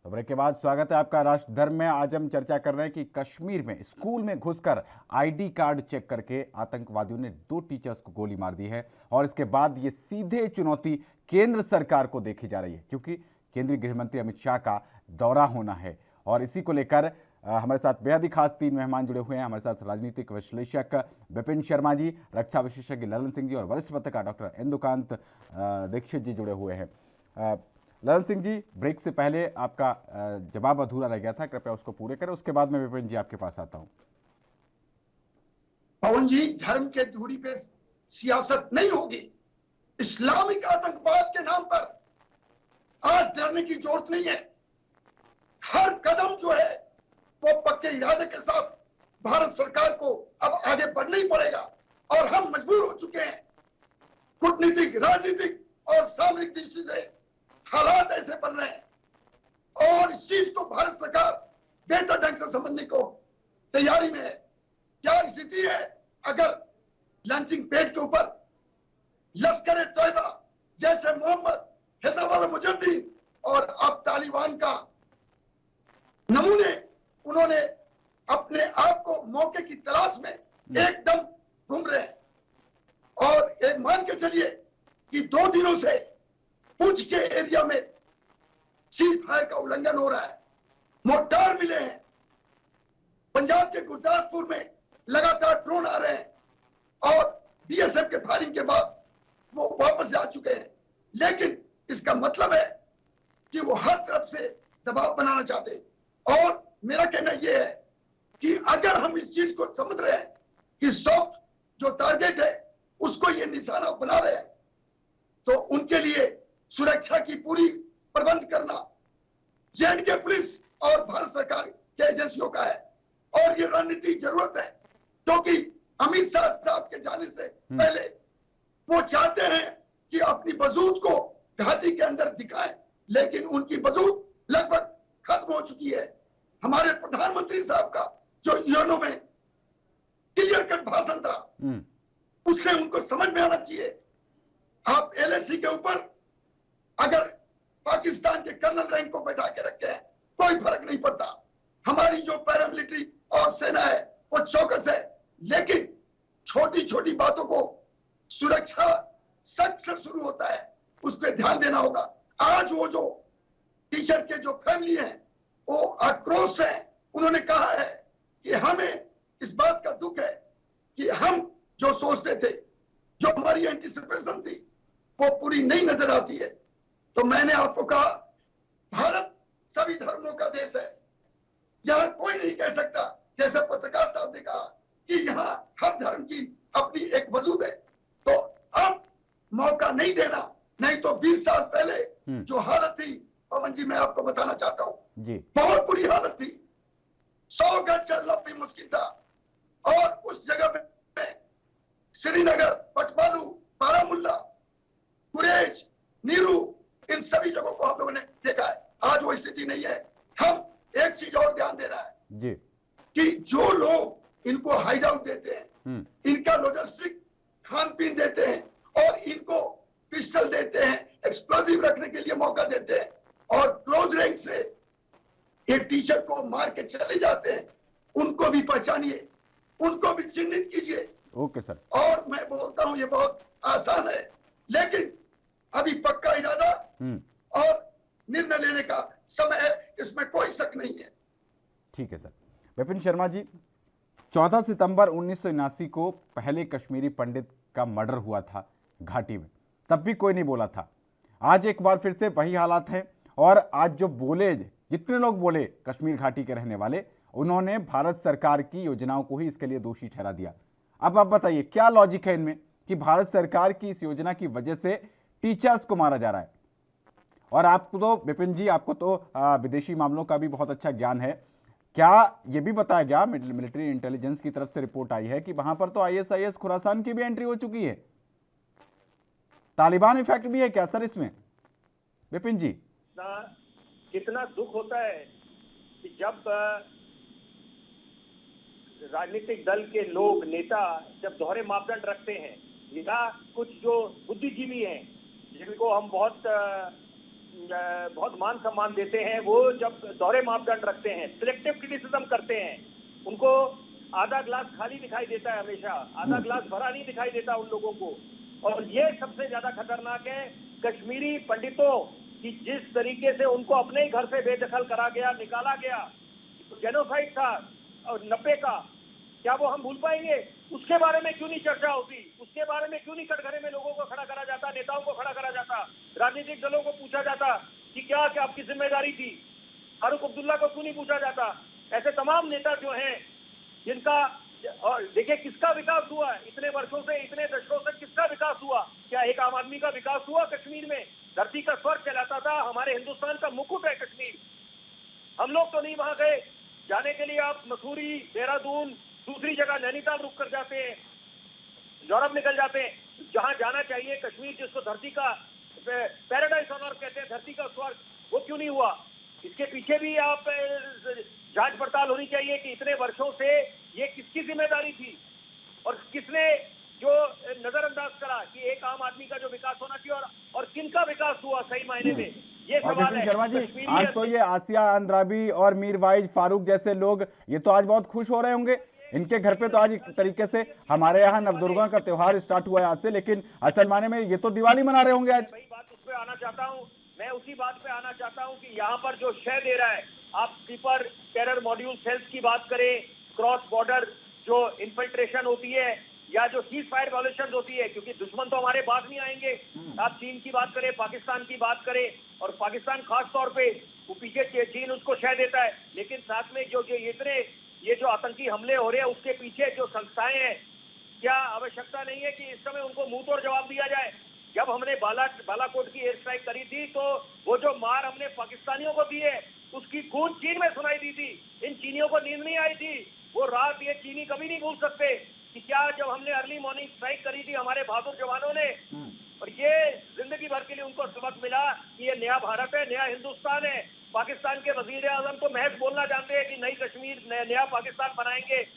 ब्रेक के बाद स्वागत है आपका राष्ट्र धर्म में। आज हम चर्चा कर रहे हैं कि कश्मीर में स्कूल में घुसकर ID कार्ड चेक करके आतंकवादियों ने 2 टीचर्स को गोली मार दी है और इसके बाद ये सीधे चुनौती केंद्र सरकार को देखी जा रही है क्योंकि केंद्रीय गृह मंत्री अमित शाह का दौरा होना है और इसी को लेकर हमारे साथ बेहद ही खास 3 मेहमान जुड़े हुए हैं। हमारे साथ राजनीतिक विश्लेषक विपिन शर्मा जी, रक्षा विशेषज्ञ ललन सिंह जी और वरिष्ठ पत्रकार डॉक्टर इंदुकांत दीक्षित जी जुड़े हुए हैं। ललन सिंह जी, ब्रेक से पहले आपका जवाब अधूरा रह गया था, कृपया उसको पूरे करें, उसके बाद मैं विपिन जी आपके पास आता हूं। पवन जी, धर्म के दूरी पे सियासत नहीं होगी। इस्लामिक आतंकवाद के नाम पर आज डरने की जरूरत नहीं है। हर कदम जो है वो पक्के इरादे के साथ भारत सरकार को अब आगे बढ़ना ही पड़ेगा और हम मजबूर हो चुके हैं। कूटनीतिक, राजनीतिक और सामरिक दृष्टि से हालात ऐसे बन रहे हैं और इस चीज को भारत सरकार बेहतर ढंग से समझने को तैयारी में है। क्या स्थिति है अगर लंचिंग पैड के ऊपर लश्कर ए तोयबा जैसे मोहम्मद हिजबुल मुजाहिदीन और अब तालिबान का नमूने उन्होंने अपने आप को मौके की तलाश में एकदम घूम रहे हैं और एक मान के चलिए कि 2 दिनों से पुंछ के एरिया में सीज फायर का उल्लंघन हो रहा है, मोर्टार मिले हैं। पंजाब के गुरदासपुर में लगातार ड्रोन आ रहे हैं और बीएसएफ के फायरिंग के बाद वो वापस जा चुके हैं, लेकिन इसका मतलब है कि वो हर तरफ से दबाव बनाना चाहते हैं। और मेरा कहना यह है कि अगर हम इस चीज को समझ रहे हैं कि सॉफ्ट जो टारगेट है उसको ये निशाना बना रहे हैं, तो उनके लिए सुरक्षा की पूरी प्रबंध करना जे&के पुलिस और भारत सरकार के एजेंसियों का है। और ये रणनीतिक जरूरत है, क्योंकि अमित शाह साहब के जाने से पहले वो चाहते हैं कि अपनी बजूद को घाटी के अंदर दिखाएं, लेकिन उनकी बजूद लगभग खत्म हो चुकी है। हमारे प्रधानमंत्री साहब का जो यूएनओ में क्लियर कट भाषण था, उससे उनको समझ में आना चाहिए। आप एलएसी के ऊपर अगर पाकिस्तान के कर्नल रैंक को बैठा के रखे हैं, कोई फर्क नहीं पड़ता। हमारी जो पैरामिलिट्री और सेना है वो चौकस है, लेकिन छोटी छोटी बातों को सुरक्षा सख्त से शुरू होता है, उस पर ध्यान देना होगा। आज वो जो टीचर के जो फैमिली है वो आक्रोश है। उन्होंने कहा है कि हमें इस बात का दुख है कि हम जो सोचते थे, जो हमारी एंटीसिपेशन थी, वो पूरी नहीं नजर आती है। तो मैंने आपको कहा, भारत सभी धर्मों का देश है, यहां कोई नहीं कह सकता, जैसे पत्रकार साहब ने कहा कि यहाँ हर धर्म की अपनी एक वजूद है। तो अब मौका नहीं देना, नहीं तो 20 साल पहले जो हालत थी, पवन जी मैं आपको बताना चाहता हूँ, बहुत बुरी हालत थी। 100 गज चलना भी मुश्किल था। और उस जगह में श्रीनगर, पटवालू, बारामुल्ला, गुरेज, नीरू, इन सभी जगहों को हम लोगों ने देखा है। आज वो स्थिति नहीं है। हम एक चीज और ध्यान देना है कि जो लोग इनको हाइड आउट देते हैं, इनका लॉजिस्टिक खान पीन देते हैं और इनको पिस्टल देते हैं, एक्सप्लोजिव रखने के लिए मौका देते हैं, और क्लोज रैंक से एक टीचर को मार के चले जाते हैं, उनको भी पहचानिए, उनको भी चिन्हित कीजिए। Okay sir. और मैं बोलता हूं ये बहुत आसान है, लेकिन अभी पक्का इरादा और निर्णय लेने का समय है, इसमें कोई शक नहीं है। ठीक है सर। विपिन शर्मा जी, 14 सितंबर 1979 को पहले कश्मीरी पंडित का मर्डर हुआ था घाटी में, तब भी कोई नहीं बोला था। आज एक बार फिर से वही हालात है, और आज जो बोले, जितने लोग बोले कश्मीर घाटी के रहने वाले, उन्होंने भारत सरकार की योजनाओं को ही इसके लिए दोषी ठहरा दिया। अब आप बताइए क्या लॉजिक है इनमें कि भारत सरकार की इस योजना की वजह से टीचर्स को मारा जा रहा है। और आपको तो विपिन जी, आपको तो विदेशी मामलों का भी बहुत अच्छा ज्ञान है। क्या यह भी बताया गया, मिलिट्री इंटेलिजेंस की तरफ से रिपोर्ट आई है कि वहां पर तो ISIS खुरासान की भी एंट्री हो चुकी है, तालिबान इफेक्ट भी है क्या सर इसमें? विपिन जी, कितना दुख होता है कि जब राजनीतिक दल के लोग, नेता जब दोहरे मापदंड रखते हैं, या कुछ जो बुद्धिजीवी हैं जिनको हम बहुत मान सम्मान देते हैं, वो जब दोहरे मापदंड रखते हैं, सिलेक्टिव क्रिटिसिज्म करते हैं, उनको आधा ग्लास खाली दिखाई देता है, हमेशा आधा ग्लास भरा नहीं दिखाई देता उन लोगों को। और ये सबसे ज्यादा खतरनाक है कश्मीरी पंडितों की, जिस तरीके से उनको अपने ही घर से बेदखल करा गया, निकाला गया, जेनोसाइड था और 90 का, क्या वो हम भूल पाएंगे? उसके बारे में क्यों नहीं चर्चा होती? उसके बारे में क्यों नहीं कटघरे में लोगों को खड़ा करा जाता, नेताओं को खड़ा करा जाता, राजनीतिक दलों को पूछा जाता कि क्या आपकी जिम्मेदारी थी? फारूक अब्दुल्ला को क्यों नहीं पूछा जाता? ऐसे तमाम नेता जो हैं जिनका, और देखिए किसका विकास हुआ इतने वर्षों से, इतने दशकों से, किसका विकास हुआ? क्या एक आम आदमी का विकास हुआ कश्मीर में? धरती का स्वर्ग कहलाता था, हमारे हिंदुस्तान का मुकुट है कश्मीर। हम लोग तो नहीं वहां गए। जाने के लिए आप मसूरी, देहरादून, दूसरी जगह नैनीताल रुक कर जाते हैं, यूरोप निकल जाते हैं। जहां जाना चाहिए, कश्मीर जिसको धरती का पैराडाइज ऑन अर्थ कहते हैं, धरती का स्वर्ग, वो क्यों नहीं हुआ? इसके पीछे भी आप जांच पड़ताल होनी चाहिए कि इतने वर्षों से ये किसकी जिम्मेदारी थी और किसने जो नजरअंदाज करा कि एक आम आदमी का जो विकास होना चाहिए, और किनका विकास हुआ सही मायने में, ये सवाल है। शर्मा जी, आज तो ये आसिया अंद्राबी और मीरवाइज फारूक जैसे लोग, ये तो आज बहुत खुश हो रहे होंगे। इनके घर पे तो आज एक तरीके से, हमारे यहाँ नवदुर्गा का त्योहार स्टार्ट हुआ है आज से, लेकिन असल मायने में ये तो दिवाली मना रहे होंगे आज। मैं उस पे आना चाहता हूँ, मैं उसी बात पे आना चाहता हूँ कि यहाँ पर जो शय दे रहा है, आप स्लीपर टेरर मॉड्यूल सेल्स की बात करें, क्रॉस बॉर्डर जो इन्फिल्ट्रेशन होती है, या जो सीज फायर वॉल्यूशन होती है, क्योंकि दुश्मन तो हमारे बाद नहीं आएंगे। आप चीन की बात करें, पाकिस्तान की बात करें, और पाकिस्तान खास तौर पे वो पीछे चीन उसको शह देता है, लेकिन साथ में जो ये जो आतंकी हमले हो रहे हैं उसके पीछे जो संस्थाएं हैं, क्या आवश्यकता नहीं है कि इस समय उनको मुंह तोड़ जवाब दिया जाए? जब हमने बालाकोट की एयर स्ट्राइक करी थी तो वो जो मार हमने पाकिस्तानियों को दी है उसकी गूंज चीन में सुनाई दी थी। इन चीनियों को नींद नहीं आई थी वो रात। ये चीनी कभी नहीं भूल सकते कि क्या जब हमने अर्ली मॉर्निंग स्ट्राइक करी थी हमारे बहादुर जवानों ने, और ये जिंदगी भर के लिए उनको सबक मिला कि ये नया भारत है, नया हिंदुस्तान है। पाकिस्तान के वजीर आजम तो महज बोलना जानते हैं कि नई कश्मीर नया पाकिस्तान बनाएंगे,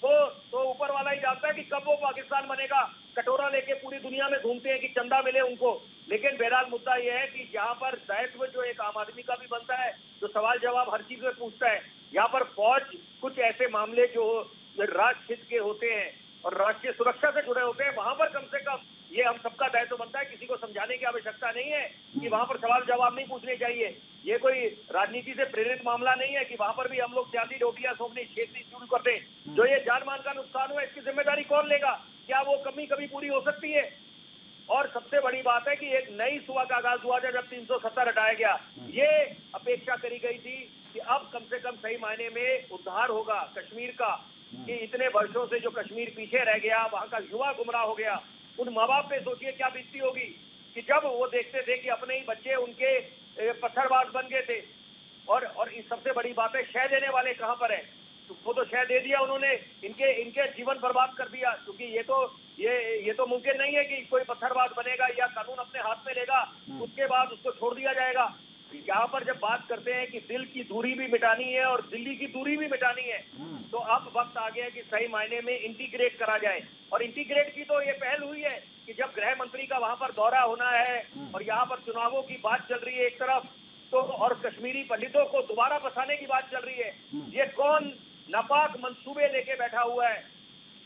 तो ऊपर वाला ही जानता है कि कब वो पाकिस्तान बनेगा। कटोरा लेके पूरी दुनिया में घूमते हैं कि चंदा मिले उनको। लेकिन बहरहाल मुद्दा यह है कि यहाँ पर दायित्व जो एक आम आदमी का भी बनता है, जो सवाल जवाब हर चीज में पूछता है। यहाँ पर फौज कुछ ऐसे मामले जो राष्ट्र हित के होते हैं और राष्ट्रीय सुरक्षा से जुड़े होते हैं, वहां पर कम से कम ये हम सबका दायित्व बनता है। किसी को समझाने की आवश्यकता नहीं है कि वहां पर सवाल जवाब नहीं पूछने चाहिए। ये कोई राजनीति से प्रेरित मामला नहीं है कि वहां पर भी हम लोग सियासी रोटियां सोपनी खेती शुरू कर दें। जो ये जान मान का नुकसान हुआ इसकी जिम्मेदारी कौन लेगा? क्या वो कभी पूरी हो सकती है? और सबसे बड़ी बात है कि एक नई सुबह का आगाज हुआ जब 370 हटाया गया। ये अपेक्षा करी गई थी कि अब कम से कम सही मायने में उद्धार होगा कश्मीर का, कि इतने वर्षों से जो कश्मीर पीछे रह गया, वहां का युवा गुमराह हो गया। उन माँ बाप पे सोचिए क्या बीतती होगी कि जब वो देखते थे कि अपने ही बच्चे उनके पत्थरबाज बन गए थे। और इस सबसे बड़ी बात है, शह देने वाले कहां पर है? तो वो तो शह दे दिया उन्होंने, इनके जीवन बर्बाद कर दिया। क्योंकि ये तो मुमकिन नहीं है कि कोई पत्थरबाज बनेगा या कानून अपने हाथ में लेगा उसके बाद उसको छोड़ दिया जाएगा। यहाँ पर जब बात करते हैं कि दिल की दूरी भी मिटानी है और दिल्ली की दूरी भी मिटानी है, तो अब वक्त आ गया है कि सही मायने में इंटीग्रेट करा जाए। और इंटीग्रेट की तो ये पहल हुई है कि जब गृह मंत्री का वहां पर दौरा होना है और यहाँ पर चुनावों की बात चल रही है एक तरफ, तो और कश्मीरी पंडितों को दोबारा बसाने की बात चल रही है। ये कौन नापाक मंसूबे लेके बैठा हुआ है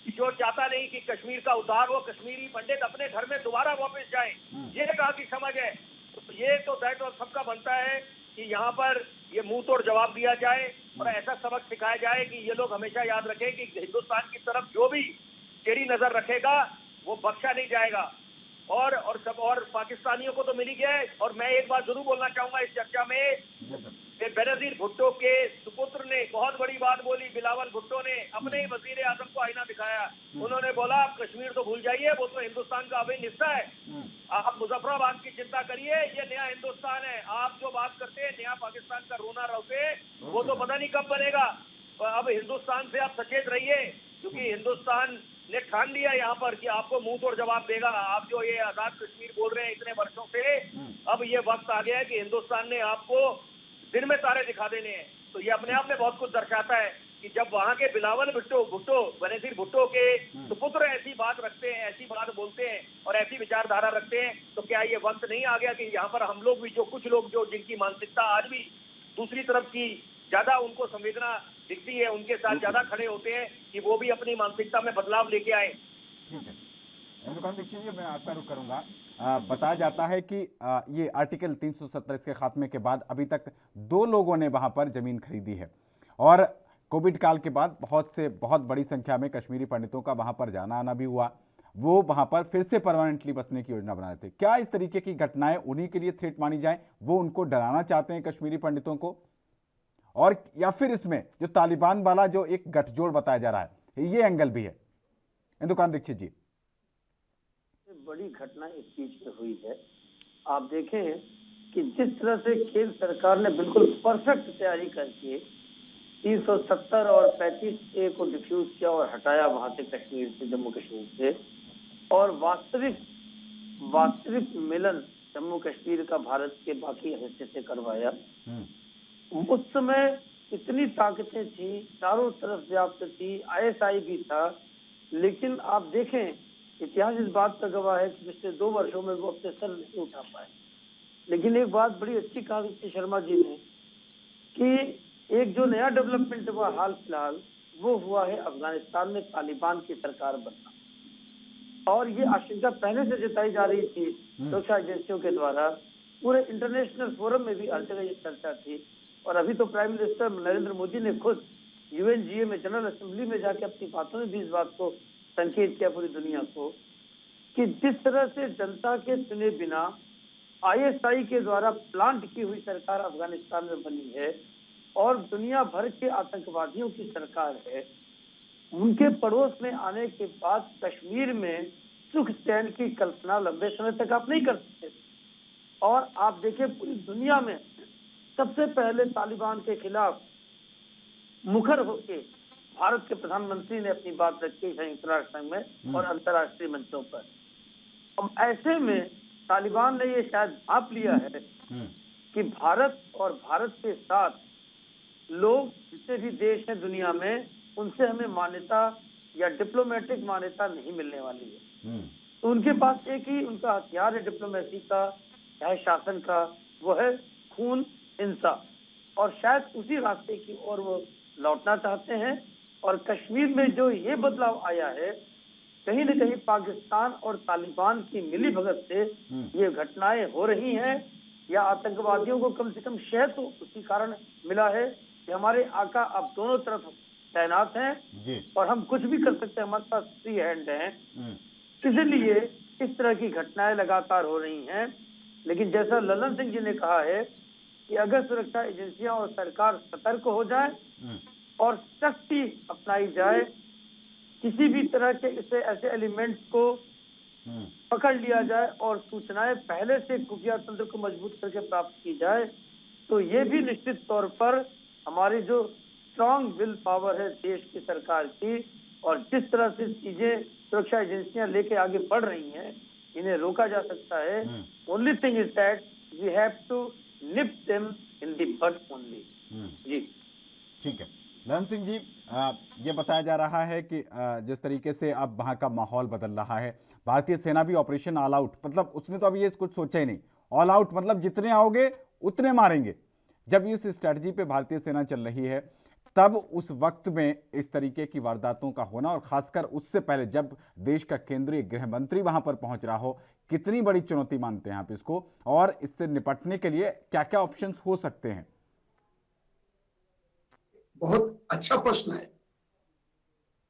जो चाहता नहीं कि कश्मीर का उद्धार हो, कश्मीरी पंडित अपने घर में दोबारा वापस जाएं? ये कहाँ की समझ है? तो ये तो दायित्व सबका बनता है कि यहाँ पर ये मुंह तोड़ जवाब दिया जाए और ऐसा सबक सिखाया जाए कि ये लोग हमेशा याद रखें कि हिंदुस्तान की तरफ जो भी टेढ़ी नजर रखेगा वो बख्शा नहीं जाएगा। और पाकिस्तानियों को तो मिल ही गया है। और मैं एक बात जरूर बोलना चाहूंगा इस चर्चा में, बेनजीर भुट्टो के सुपुत्र ने बहुत बड़ी बात बोली। बिलावल भुट्टो ने अपने ही वजीर आजम को आईना दिखाया। उन्होंने बोला आप कश्मीर तो भूल जाइए, वो तो हिंदुस्तान का अभिन्न हिस्सा है। आप मुजफ्फराबाद की चिंता करिए, ये नया हिंदुस्तान है। आप जो बात करते हैं नया पाकिस्तान का रोना रोते, वो तो पता नहीं कब बनेगा। अब हिंदुस्तान से आप सचेत रहिए, क्योंकि हिंदुस्तान ने ठान लिया यहाँ पर कि आपको मुंह तोड़ जवाब देगा। आप जो ये आजाद कश्मीर बोल रहे हैं इतने वर्षों से, अब ये वक्त आ गया है कि हिंदुस्तान ने आपको दिन में तारे दिखा देने हैं। तो ये अपने आप में बहुत कुछ दर्शाता है कि जब वहां के बिलावल भुट्टो बेनजीर भुट्टो के सुपुत्र ऐसी बात रखते हैं, ऐसी बात बोलते हैं और ऐसी विचारधारा रखते हैं, तो क्या ये वक्त नहीं आ गया कि यहाँ पर हम लोग भी, जो कुछ लोग जो जिनकी मानसिकता आज भी दूसरी तरफ की ज्यादा उनको संवेदना दिखती है, उनके साथ ज्यादा खड़े होते हैं, कि वो भी अपनी मानसिकता में बदलाव लेके आए। ठीक है, इंद्रकांत दीक्षित जी, मैं आपका रुख करूंगा। बताया जाता है कि ये आर्टिकल 370 के खात्मे के बाद अभी तक 2 लोगों ने वहां पर जमीन खरीदी है और कोविड काल के बाद बहुत बड़ी संख्या में कश्मीरी पंडितों का वहां पर जाना आना भी हुआ। वो वहां पर फिर से परमानेंटली बसने की योजना बना रहे थे। क्या इस तरीके की घटनाएं उन्हीं के लिए थ्रेट मानी जाए? वो उनको डराना चाहते हैं कश्मीरी पंडितों को? और या फिर इसमें जो तालिबान वाला जो एक गठजोड़ बताया जा रहा है, ये एंगल भी है? इंद्रकांत दीक्षित जी, बड़ी घटना इस चीज पे हुई है। आप देखें कि जिस तरह से केंद्र सरकार ने बिल्कुल परफेक्ट तैयारी करके 370 और 35A को डिफ्यूज किया और हटाया वहां से, कश्मीर से, जम्मू कश्मीर से, और वास्तविक मिलन जम्मू कश्मीर का भारत के बाकी हिस्से से करवाया। उस समय इतनी ताकतें थी, चारों तरफ व्याप्त थी, ISI भी था, लेकिन आप देखें इतिहास इस बात का गवाह है कि पिछले 2 वर्षों में वो अपने सर नहीं उठा पाए। लेकिन एक बात बड़ी अच्छी कहा श्री शर्मा जी ने कि एक जो नया डेवलपमेंट हुआ हाल फिलहाल, वो हुआ है अफगानिस्तान में तालिबान की सरकार बनना। और ये आशंका पहले से जताई जा रही थी सुरक्षा एजेंसियों के द्वारा, पूरे इंटरनेशनल फोरम में भी हर जगह ये चर्चा थी। और अभी तो प्राइम मिनिस्टर नरेंद्र मोदी ने खुद UNGA में, जनरल असेंबली में जाके अपनी बातों में भी इस बात को संकेत किया पूरी दुनिया को कि जिस तरह से जनता के चुने बिना आईएसआई के द्वारा प्लांट की हुई सरकार अफगानिस्तान में बनी है और दुनिया भर के आतंकवादियों की सरकार है, उनके पड़ोस में आने के बाद कश्मीर में सुख चैन की कल्पना लंबे समय तक आप नहीं कर सकते। और आप देखिए पूरी दुनिया में सबसे पहले तालिबान के खिलाफ मुखर होके भारत के प्रधानमंत्री ने अपनी बात रखी संयुक्त राष्ट्र संघ में और अंतर्राष्ट्रीय मंचों पर। अब ऐसे में तालिबान ने ये शायद भाप लिया है कि भारत और भारत के साथ लोग जितने भी देश हैं दुनिया में, उनसे हमें मान्यता या डिप्लोमेटिक मान्यता नहीं मिलने वाली है। तो उनके पास एक ही उनका हथियार है डिप्लोमेसी का, चाहे शासन का, वो है खून, हिंसा, और शायद उसी रास्ते की ओर वो लौटना चाहते हैं। और कश्मीर में जो ये बदलाव आया है, कहीं न कहीं पाकिस्तान और तालिबान की मिलीभगत से ये घटनाएं हो रही हैं, या आतंकवादियों को कम से कम शह तो उसी कारण मिला है कि हमारे आका अब दोनों तरफ तैनात हैं और हम कुछ भी कर सकते हैं, हमारे पास फ्री हैंड है। इसलिए इस तरह की घटनाएं लगातार हो रही हैं। लेकिन जैसा ललन सिंह जी ने कहा है कि अगर सुरक्षा एजेंसियां और सरकार सतर्क हो जाए और सख्ती अपनाई जाए, किसी भी तरह के इसे ऐसे एलिमेंट्स को पकड़ लिया जाए और सूचनाएं पहले से खुफिया तंत्र को मजबूत करके प्राप्त की जाए, तो ये भी निश्चित तौर पर हमारी जो स्ट्रांग विल पावर है देश की सरकार की, और जिस तरह से चीजें सुरक्षा एजेंसियां लेके आगे बढ़ रही हैं, इन्हें रोका जा सकता है। Only thing is that we have to nip them in the bud only. जी ठीक है ललन सिंह जी, ये बताया जा रहा है कि जिस तरीके से अब वहाँ का माहौल बदल रहा है, भारतीय सेना भी ऑपरेशन ऑल आउट, मतलब उसने तो अभी ये कुछ सोचा ही नहीं, ऑल आउट मतलब जितने आओगे उतने मारेंगे। जब इस स्ट्रैटेजी पे भारतीय सेना चल रही है, तब उस वक्त में इस तरीके की वारदातों का होना, और खासकर उससे पहले जब देश का केंद्रीय गृह मंत्री वहां पर पहुंच रहा हो, कितनी बड़ी चुनौती मानते हैं आप इसको, और इससे निपटने के लिए क्या क्या ऑप्शंस हो सकते हैं? बहुत अच्छा प्रश्न है।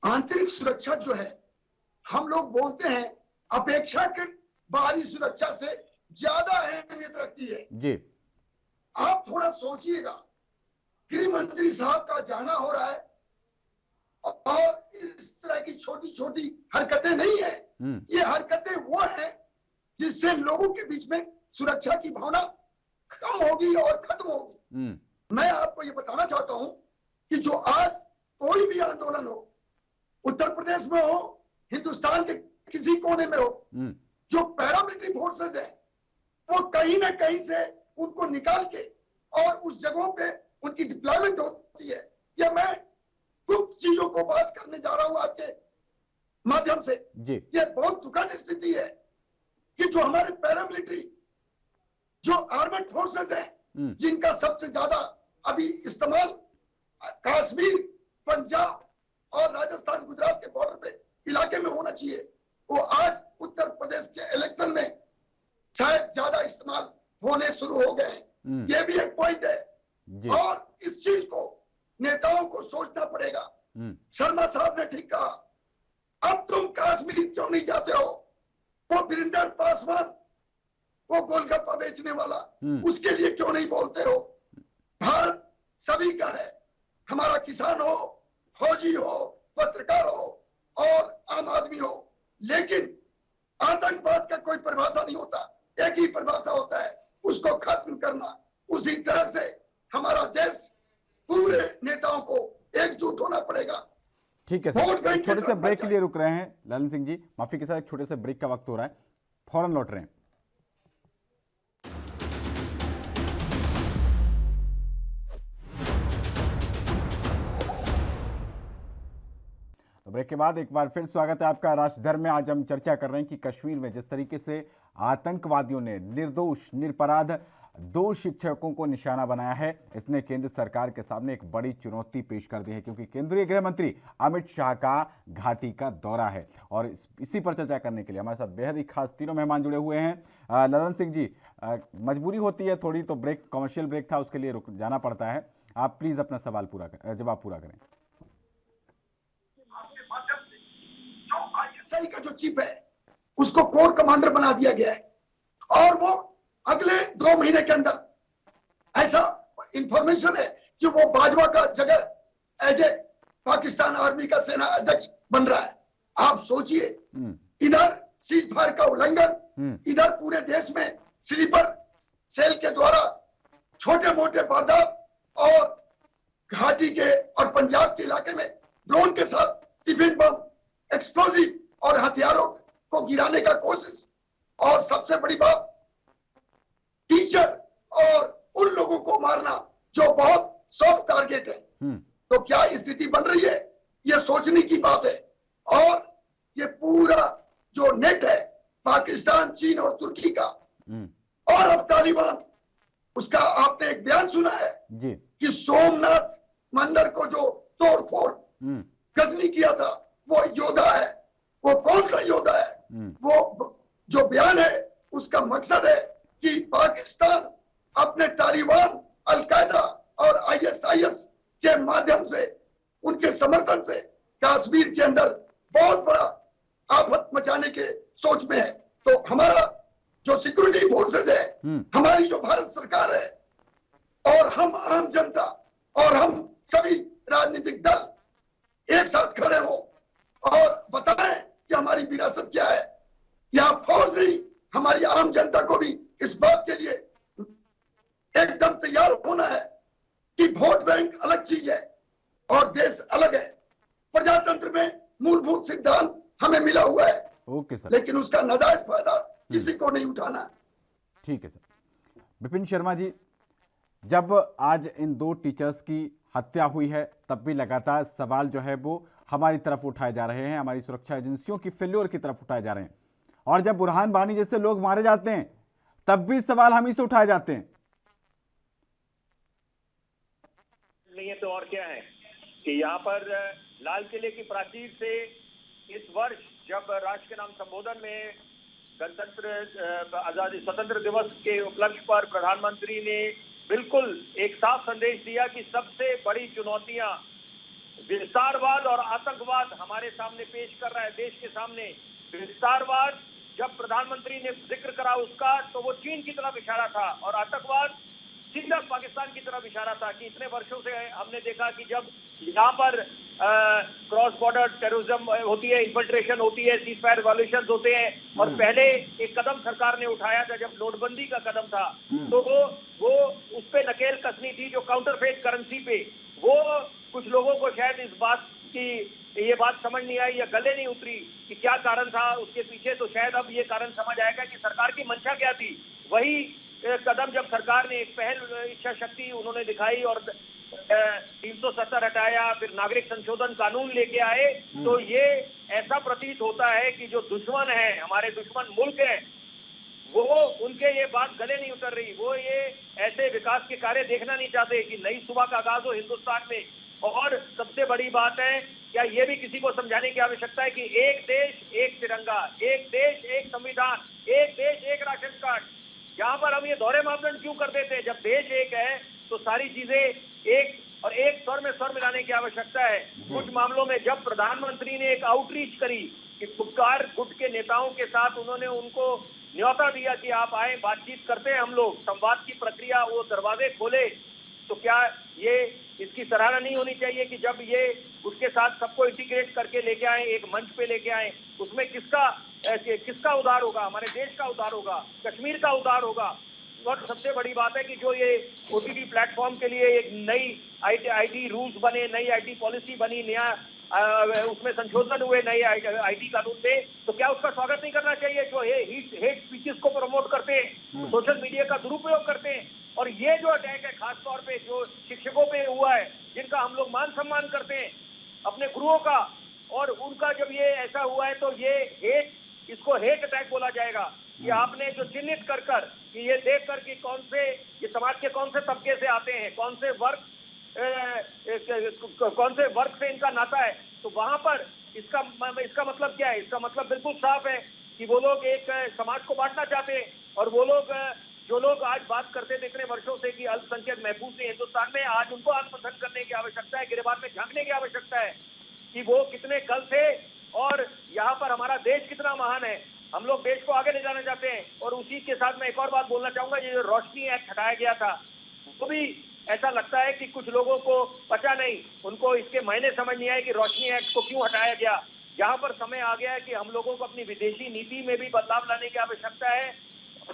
आंतरिक सुरक्षा जो है, हम लोग बोलते हैं अपेक्षाकृत बाहरी सुरक्षा से ज्यादा अहमियत रखती है जी। आप थोड़ा सोचिएगा, गृह मंत्री साहब का जाना हो रहा है और इस तरह की छोटी छोटी हरकतें नहीं है, ये हरकतें वो हैं जिससे लोगों के बीच में सुरक्षा की भावना कम होगी और खत्म होगी। मैं आपको ये बताना चाहता हूं कि जो आज कोई भी आंदोलन हो, उत्तर प्रदेश में हो, हिंदुस्तान के किसी कोने में हो, जो पैरामिलिट्री फोर्सेस है वो कहीं ना कहीं से उनको निकाल के और उस जगहों पे उनकी डिप्लॉयमेंट होती है। या मैं गुप्त चीजों को बात करने जा रहा हूं आपके माध्यम से जी। ये बहुत दुखद स्थिति है कि जो हमारे पैरामिलिट्री, जो आर्मड फोर्सेस हैं, जिनका सबसे ज्यादा अभी इस्तेमाल कश्मीर, पंजाब और राजस्थान, गुजरात के बॉर्डर पे इलाके में होना चाहिए, वो आज उत्तर प्रदेश के इलेक्शन में शायद ज्यादा इस्तेमाल होने शुरू हो गए हैं। ये भी एक पॉइंट है और इस चीज को नेताओं को सोचना पड़ेगा। शर्मा साहब ने ठीक कहा, अब तुम कश्मीर क्यों नहीं जाते हो? वो वीरेंद्र पासवान, वो गोलगप्पा बेचने वाला, उसके लिए क्यों नहीं बोलते हो? भारत सभी का है, हमारा किसान हो, फौजी हो, पत्रकार हो और आम आदमी हो, लेकिन आतंकवाद का कोई परिभाषा नहीं होता, एक ही परिभाषा होता है, उसको खत्म करना। उसी तरह से हमारा देश, पूरे नेताओं को एकजुट होना पड़ेगा। ठीक है सर, एक छोटे से ब्रेक के लिए रुक रहे हैं ललन सिंह जी, माफी के साथ एक छोटे से ब्रेक का वक्त हो रहा है, फौरन लौट रहे हैं। तो ब्रेक के बाद एक बार फिर स्वागत है आपका राष्ट्रधर्म में। आज हम चर्चा कर रहे हैं कि कश्मीर में जिस तरीके से आतंकवादियों ने निर्दोष निरपराध 2 शिक्षकों को निशाना बनाया है, इसने केंद्र सरकार के सामने एक बड़ी चुनौती पेश कर दी है, क्योंकि केंद्रीय गृह मंत्री अमित शाह का घाटी का दौरा है। और इसी पर चर्चा करने के लिए हमारे साथ बेहद ही खास तीनों मेहमान जुड़े हुए हैं। ललन सिंह जी, मजबूरी होती है थोड़ी, तो ब्रेक, कमर्शियल ब्रेक था, उसके लिए रुक जाना पड़ता है। आप प्लीज अपना सवाल जवाब पूरा करें। आईएसआई का जो चीफ है उसको कोर कमांडर बना दिया गया है, और वो अगले 2 महीने के अंदर ऐसा इंफॉर्मेशन है कि वो बाजवा का जगह एज ए पाकिस्तान आर्मी का सेना अध्यक्ष बन रहा है। आप सोचिए, इधर सीज फायर का उल्लंघन, इधर पूरे देश में स्लीपर सेल के द्वारा छोटे मोटे वारदात, और घाटी के और पंजाब के इलाके में ड्रोन के साथ टिफिन बम, एक्सप्लोजिव और हथियारों को गिराने का कोशिश, और सबसे बड़ी बात टीचर और उन लोगों को मारना जो बहुत सॉफ्ट टारगेट है। तो क्या स्थिति बन रही है, ये सोचने की बात है। और ये पूरा जो नेट है पाकिस्तान, चीन और तुर्की का, और अब तालिबान, उसका आपने एक बयान सुना है जी कि सोमनाथ मंदिर को जो तोड़फोड़ गजनी किया था वो योद्धा है। वो कौन सा योद्धा है? वो जो बयान है उसका मकसद है कि पाकिस्तान अपने तालिबान, अलकायदा और आईएसआईएस के माध्यम से, उनके समर्थन से कश्मीर के अंदर बहुत बड़ा आफत मचाने के सोच में है। तो हमारा जो सिक्योरिटी फोर्सेज है, हमारी जो भारत सरकार है, और हम आम जनता और हम सभी राजनीतिक दल एक साथ खड़े हो और बताएं कि हमारी विरासत क्या है। या फौज नहीं, हमारी आम जनता को भी इस बात के लिए एकदम तैयार होना है कि वोट बैंक अलग चीज है और देश अलग है। प्रजातंत्र में मूलभूत सिद्धांत हमें मिला हुआ है, ओके सर, लेकिन उसका नाजायज फायदा किसी को नहीं उठाना है। ठीक है सर। विपिन शर्मा जी, जब आज इन 2 टीचर्स की हत्या हुई है तब भी लगातार सवाल जो है वो हमारी तरफ उठाए जा रहे हैं, हमारी सुरक्षा एजेंसियों की फेल्योर की तरफ उठाए जा रहे हैं, और जब बुरहान वानी जैसे लोग मारे जाते हैं तब भी सवाल हम ही से उठाए जाते हैं। नहीं है तो और क्या है कि यहाँ पर लाल किले की प्राचीर से इस वर्ष जब राष्ट्र के नाम संबोधन में गणतंत्र आजादी स्वतंत्र दिवस के उपलक्ष्य पर प्रधानमंत्री ने बिल्कुल एक साफ संदेश दिया कि सबसे बड़ी चुनौतियां विस्तारवाद और आतंकवाद हमारे सामने पेश कर रहा है देश के सामने। विस्तारवाद जब प्रधानमंत्री ने जिक्र करा उसका, तो वो चीन की तरफ इशारा था, और आतंकवाद सीधा पाकिस्तान की तरफ इशारा था कि इतने वर्षों से हमने देखा कि जब यहाँ पर क्रॉस बॉर्डर टेररिज्म होती है, इन्फिल्ट्रेशन होती है, सीज फायर वायलेशंस होते हैं, और पहले एक कदम सरकार ने उठाया था जब नोटबंदी का कदम था, तो वो उस पे नकेल कसनी थी जो काउंटरफेट करेंसी पे। वो कुछ लोगों को शायद इस बात की ये बात समझ नहीं आई या गले नहीं उतरी कि क्या कारण था उसके पीछे। तो शायद अब ये कारण समझ आएगा कि सरकार की मंशा क्या थी। वही कदम जब सरकार ने एक पहल इच्छा शक्ति उन्होंने दिखाई और 370 हटाया, फिर नागरिक संशोधन कानून लेके आए, तो ये ऐसा प्रतीत होता है कि जो दुश्मन है, हमारे दुश्मन मुल्क है, वो उनके ये बात गले नहीं उतर रही। वो ये ऐसे विकास के कार्य देखना नहीं चाहते कि नई सुबह का आगाज हो हिंदुस्तान में। और सबसे बड़ी बात है, क्या ये भी किसी को समझाने की आवश्यकता है कि एक देश एक तिरंगा, एक देश एक संविधान, एक देश एक राशन कार्ड। यहाँ पर हम ये दोहरे मापदंड क्यों कर देते हैं? जब देश एक है तो सारी चीजें एक और एक स्वर में स्वर मिलाने की आवश्यकता है। कुछ मामलों में जब प्रधानमंत्री ने एक आउटरीच करी कि गुटकार गुट के नेताओं के साथ उन्होंने उनको न्योता दिया कि आप आए, बातचीत करते हैं हम लोग, संवाद की प्रक्रिया, वो दरवाजे खोले, तो क्या ये इसकी सराहना नहीं होनी चाहिए कि जब ये उसके साथ सबको इंटीग्रेट करके लेके आए, एक मंच पे लेके आए, उसमें किसका उद्धार होगा? हमारे देश का उद्धार होगा, कश्मीर का उद्धार होगा। और सबसे बड़ी बात है कि जो ये ओटीटी प्लेटफॉर्म के लिए एक नई आईटी रूल्स बने, नई आईटी पॉलिसी बनी, नया उसमें संशोधन हुए नए आईटी कानून में, तो क्या उसका स्वागत नहीं करना चाहिए? जो हेट स्पीचेस को प्रमोट करते हैं, सोशल मीडिया का दुरुपयोग करते हैं, और ये जो अटैक है खास तौर पे जो शिक्षकों पे हुआ है, जिनका हम लोग मान सम्मान करते हैं अपने गुरुओं का, और उनका जब ये ऐसा हुआ है तो ये इसको हेट अटैक बोला जाएगा। कि आपने जो चिन्हित कर कि ये देख कर कि कौन से ये समाज के कौन से तबके से आते हैं, कौन से वर्ग से इनका नाता है, तो वहां पर इसका मतलब क्या है? इसका मतलब बिल्कुल साफ है कि वो लोग एक समाज को बांटना चाहते हैं, और वो लोग जो लोग आज बात करते थे इतने वर्षों से कि अल्पसंख्यक महफूज नहीं हिंदुस्तान में, आज उनको आत्मपसंद करने की आवश्यकता है, गिरबान में झांकने की आवश्यकता है कि वो कितने कल थे और यहाँ पर हमारा देश कितना महान है, हम लोग देश को आगे ले जाना चाहते हैं। और उसी के साथ मैं एक और बात बोलना चाहूंगा, ये जो रोशनी एक्ट हटाया गया था, वो भी ऐसा लगता है कि कुछ लोगों को पता नहीं, उनको इसके मायने समझ नहीं आए कि रोशनी एक्ट को क्यों हटाया गया। यहाँ पर समय आ गया है कि हम लोगों को अपनी विदेशी नीति में भी बदलाव लाने की आवश्यकता है।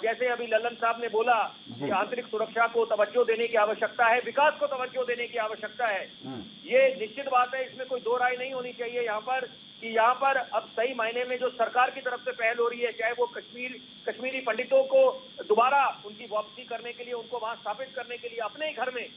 जैसे अभी लल्लन साहब ने बोला कि आंतरिक सुरक्षा को तवज्जो देने की आवश्यकता है, विकास को तवज्जो देने की आवश्यकता है। ये निश्चित बात है, इसमें कोई दो राय नहीं होनी चाहिए यहाँ पर कि यहाँ पर अब सही मायने में जो सरकार की तरफ से पहल हो रही है, चाहे वो कश्मीरी पंडितों को दोबारा उनकी वापसी करने के लिए, उनको वहां स्थापित करने के लिए अपने ही घर में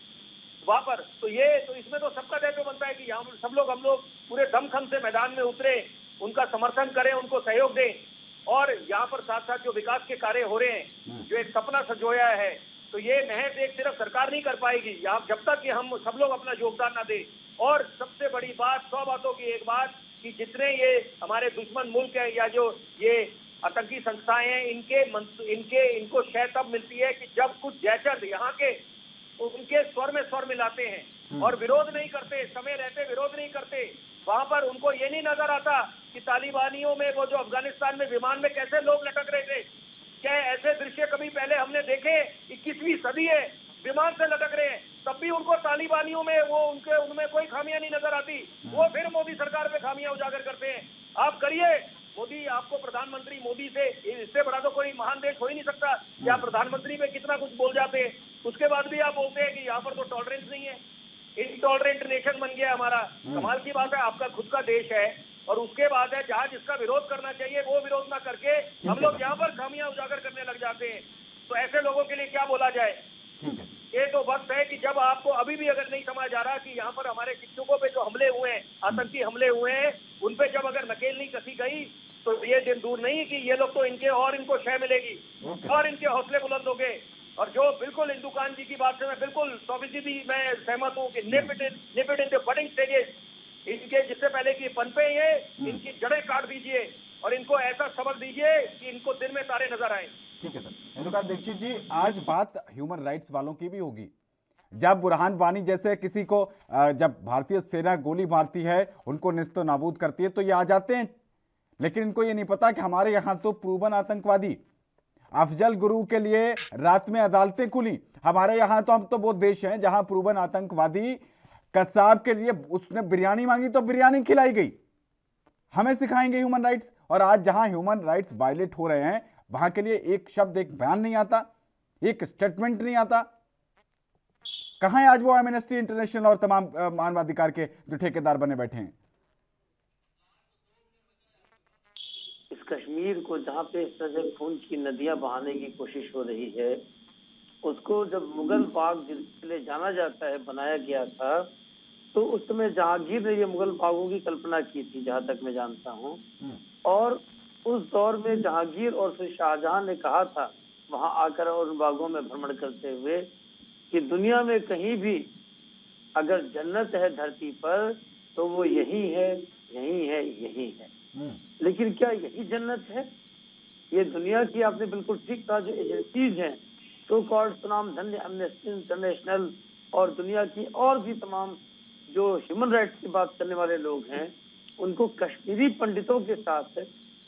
वहां पर, तो इसमें तो सबका दायित्व बनता है कि यहाँ सब लोग हम लोग पूरे दमखम से मैदान में उतरे, उनका समर्थन करें, उनको सहयोग दें। और यहाँ पर साथ साथ जो विकास के कार्य हो रहे हैं, जो एक सपना सजोया है, तो ये महज एक सिर्फ सरकार नहीं कर पाएगी यहाँ, जब तक कि हम सब लोग अपना योगदान ना दें। और सबसे बड़ी बात, 100 बातों की एक बात, कि जितने ये हमारे दुश्मन मुल्क है या जो ये आतंकी संस्थाएं हैं, इनको शय तब मिलती है कि जब कुछ जयचंद यहाँ के उनके स्वर में स्वर मिलाते हैं और विरोध नहीं करते, समय रहते विरोध नहीं करते। वहां पर उनको ये नहीं नजर आता कि तालिबानियों में वो जो अफगानिस्तान में विमान में कैसे लोग लटक रहे थे, क्या ऐसे दृश्य कभी पहले हमने देखे? 21वीं सदी है, विमान से लटक रहे हैं, तब भी उनको तालिबानियों में उनमें कोई खामियां नहीं नजर आती। वो फिर मोदी सरकार पे खामियां उजागर करते हैं। आप करिए, मोदी, आपको प्रधानमंत्री मोदी से इससे बड़ा तो कोई महान देश हो ही नहीं सकता कि आप प्रधानमंत्री में कितना कुछ बोल जाते हैं, उसके बाद भी आप बोलते हैं कि यहाँ पर तो टॉलरेंस नहीं है, इनटॉलरेंट नेशन बन गया हमारा। कमाल की बात है, आपका खुद का देश है और उसके बाद है जहाँ जिसका विरोध करना चाहिए वो विरोध ना करके हम लोग यहाँ पर खामियां उजागर करने लग जाते हैं। तो ऐसे लोगों के लिए क्या बोला जाए? ये तो वक्त है कि जब आपको अभी भी अगर नहीं समझ आ रहा कि यहाँ पर हमारे शिक्षकों पे जो हमले हुए हैं, आतंकी हमले हुए हैं, उन पे जब अगर नकेल नहीं कसी गई तो ये दिन दूर नहीं कि ये लोग तो इनको शय मिलेगी और इनके हौसले बुलंद हो गए। और जो बिल्कुल इंदुकान जी की बात से मैं बिल्कुल 100% मैं सहमत हूँ कि nip it in the budding stages, इनके जिससे पहले कि पनपे ये इनकी जड़ें काट दीजिए और इनको ऐसा सबक दीजिए कि इनको दिन में तारे नजर आए। ठीक है सर। इंदुकान दीक्षित जी, आज बात ह्यूमन राइट्स वालों की भी होगी। जब बुरहान वानी जैसे किसी को जब भारतीय सेना गोली मारती है, उनको निस्तो नाबूद करती है, तो ये आ जाते हैं, लेकिन इनको ये नहीं पता कि हमारे यहाँ तो प्रूवन आतंकवादी अफजल गुरु के लिए रात में अदालतें खुली। हमारे यहाँ तो हम तो वो देश हैं जहां प्रूवन आतंकवादी कसाब के लिए उसने बिरयानी मांगी तो बिरयानी खिलाई गई। हमें सिखाएंगे ह्यूमन राइट्स? और आज जहां ह्यूमन राइट्स वायलेट हो रहे हैं वहां के लिए एक शब्द, एक बयान नहीं आता, एक स्टेटमेंट नहीं आता। कहां है आज वो एमनेस्टी इंटरनेशनल और तमाम मानवाधिकार के जो ठेकेदार बने बैठे हैं? इस कश्मीर को जहाँ पे इस तरह से खून की नदियां बहाने की कोशिश हो रही है, उसको जब मुगल बाग जिसके लिए जाना जाता है बनाया गया था, तो उस समय जहांगीर ने ये मुगल बागों की कल्पना की थी, जहां तक मैं जानता हूँ। और उस दौर में जहांगीर और फिर शाहजहां ने कहा था वहां आकर और उन बागों में भ्रमण करते हुए कि दुनिया में कहीं भी अगर जन्नत है धरती पर तो वो यही है, यही है, यही है। लेकिन क्या यही जन्नत है? ये दुनिया की, आपने बिल्कुल ठीक कहा, जो एजेंसीज हैं, सो कॉल्ड सुनाम धन्य एमनेस्टी इंटरनेशनल और दुनिया की और भी तमाम जो ह्यूमन राइट्स की बात करने वाले लोग हैं, उनको कश्मीरी पंडितों के साथ,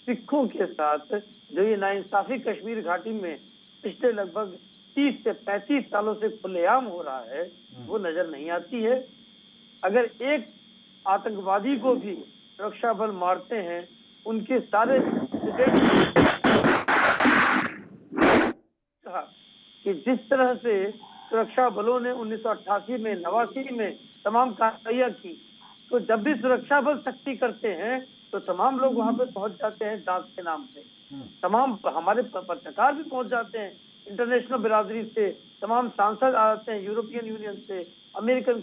सिखों के साथ जो ये नाइंसाफी कश्मीर घाटी में पिछले लगभग 30 से 35 सालों से खुलेआम हो रहा है, वो नजर नहीं आती है। अगर एक आतंकवादी को भी सुरक्षा बल मारते हैं, उनके सारे कि जिस तरह से सुरक्षा बलों ने 1988 में, 89 में तमाम कार्रवाइयां की, तो जब भी सुरक्षा बल सख्ती करते हैं तो तमाम लोग वहां पे पहुंच जाते हैं जांच के नाम पे। तमाम हमारे पत्रकार भी पहुंच जाते हैं, इंटरनेशनल बिरादरी से तमाम सांसद आते हैं, यूरोपियन यूनियन से, अमेरिकन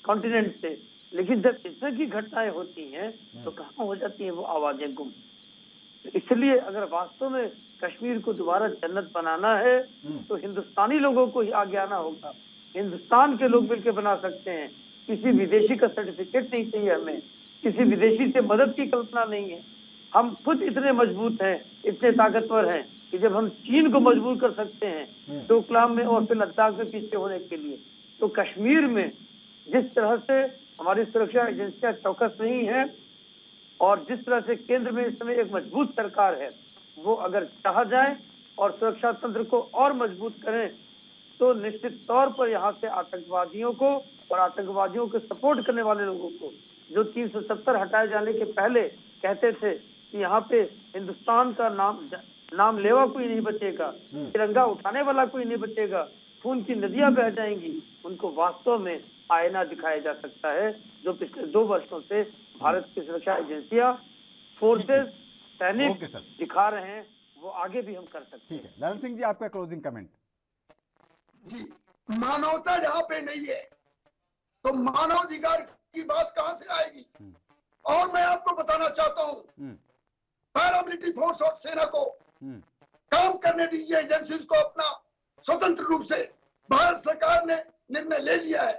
कॉन्टिनेंट से। लेकिन जब इस तरह की घटनाएं होती हैं तो कहाँ हो जाती हैं वो आवाजें गुम। इसलिए अगर वास्तव में कश्मीर को दोबारा जन्नत बनाना है तो हिंदुस्तानी लोगों को ही आगे आना होगा। हिंदुस्तान के लोग मिलकर बना सकते हैं, किसी विदेशी का सर्टिफिकेट नहीं चाहिए हमें, किसी विदेशी से मदद की कल्पना नहीं है। हम खुद इतने मजबूत हैं, इतने ताकतवर हैं कि जब हम चीन को मजबूर कर सकते हैं डोकलाम में और फिर लद्दाख में पीछे होने के लिए, तो कश्मीर में जिस तरह से हमारी सुरक्षा एजेंसियां चौकस नहीं है, और जिस तरह से केंद्र में इस समय एक मजबूत सरकार है, वो अगर चाहा जाए और सुरक्षा तंत्र को और मजबूत करें तो निश्चित तौर पर यहाँ से आतंकवादियों को और आतंकवादियों को सपोर्ट करने वाले लोगों को, जो 370 हटाए जाने के पहले कहते थे कि यहाँ पे हिंदुस्तान का नाम लेवा कोई नहीं बचेगा, तिरंगा उठाने वाला कोई नहीं बचेगा, खून की नदियां बह जाएंगी, उनको वास्तव में आईना दिखाया जा सकता है जो पिछले 2 वर्षों से भारत की सुरक्षा एजेंसियां, फोर्सेस, सैनिक दिखा रहे हैं, वो आगे भी हम कर सकते हैं। ठीक है, ललन सिंह जी, आपका क्लोजिंग कमेंट। जी, मानवता जहां पे नहीं है तो मानवाधिकार की बात कहां से आएगी? और मैं आपको बताना चाहता हूं, पैरामिलिट्री फोर्स और सेना को काम करने दीजिए, एजेंसीज को अपना स्वतंत्र रूप से। भारत सरकार ने निर्णय ले लिया है,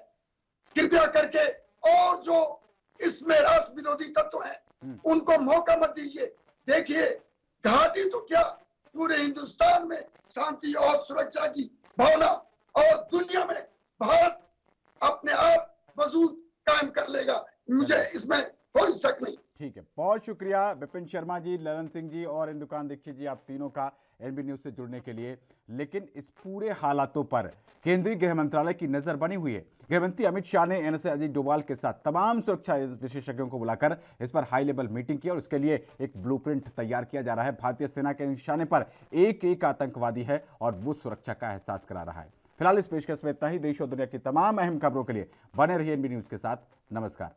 कृपया करके, और जो इसमें राष्ट्र विरोधी तत्व हैं उनको मौका मत दीजिए। देखिए, घाटी तो क्या, पूरे हिंदुस्तान में शांति और सुरक्षा की भावना और दुनिया में भारत अपने आप वजूद कायम कर लेगा, मुझे इसमें कोई शक नहीं। ठीक है, बहुत शुक्रिया विपिन शर्मा जी, ललन सिंह जी और इंदुकान दीक्षित जी, आप तीनों का एनबी न्यूज से जुड़ने के लिए। लेकिन इस पूरे हालातों पर केंद्रीय गृह मंत्रालय की नजर बनी हुई है। गृहमंत्री अमित शाह ने एनएसए अजीत डोभाल के साथ तमाम सुरक्षा विशेषज्ञों को बुलाकर इस पर हाई लेवल मीटिंग की और उसके लिए एक ब्लूप्रिंट तैयार किया जा रहा है। भारतीय सेना के निशाने पर एक एक आतंकवादी है और वो सुरक्षा का एहसास करा रहा है। फिलहाल इस पेशकश में इतना ही। देश और दुनिया की तमाम अहम खबरों के लिए बने रहिए एनबी न्यूज के साथ। नमस्कार।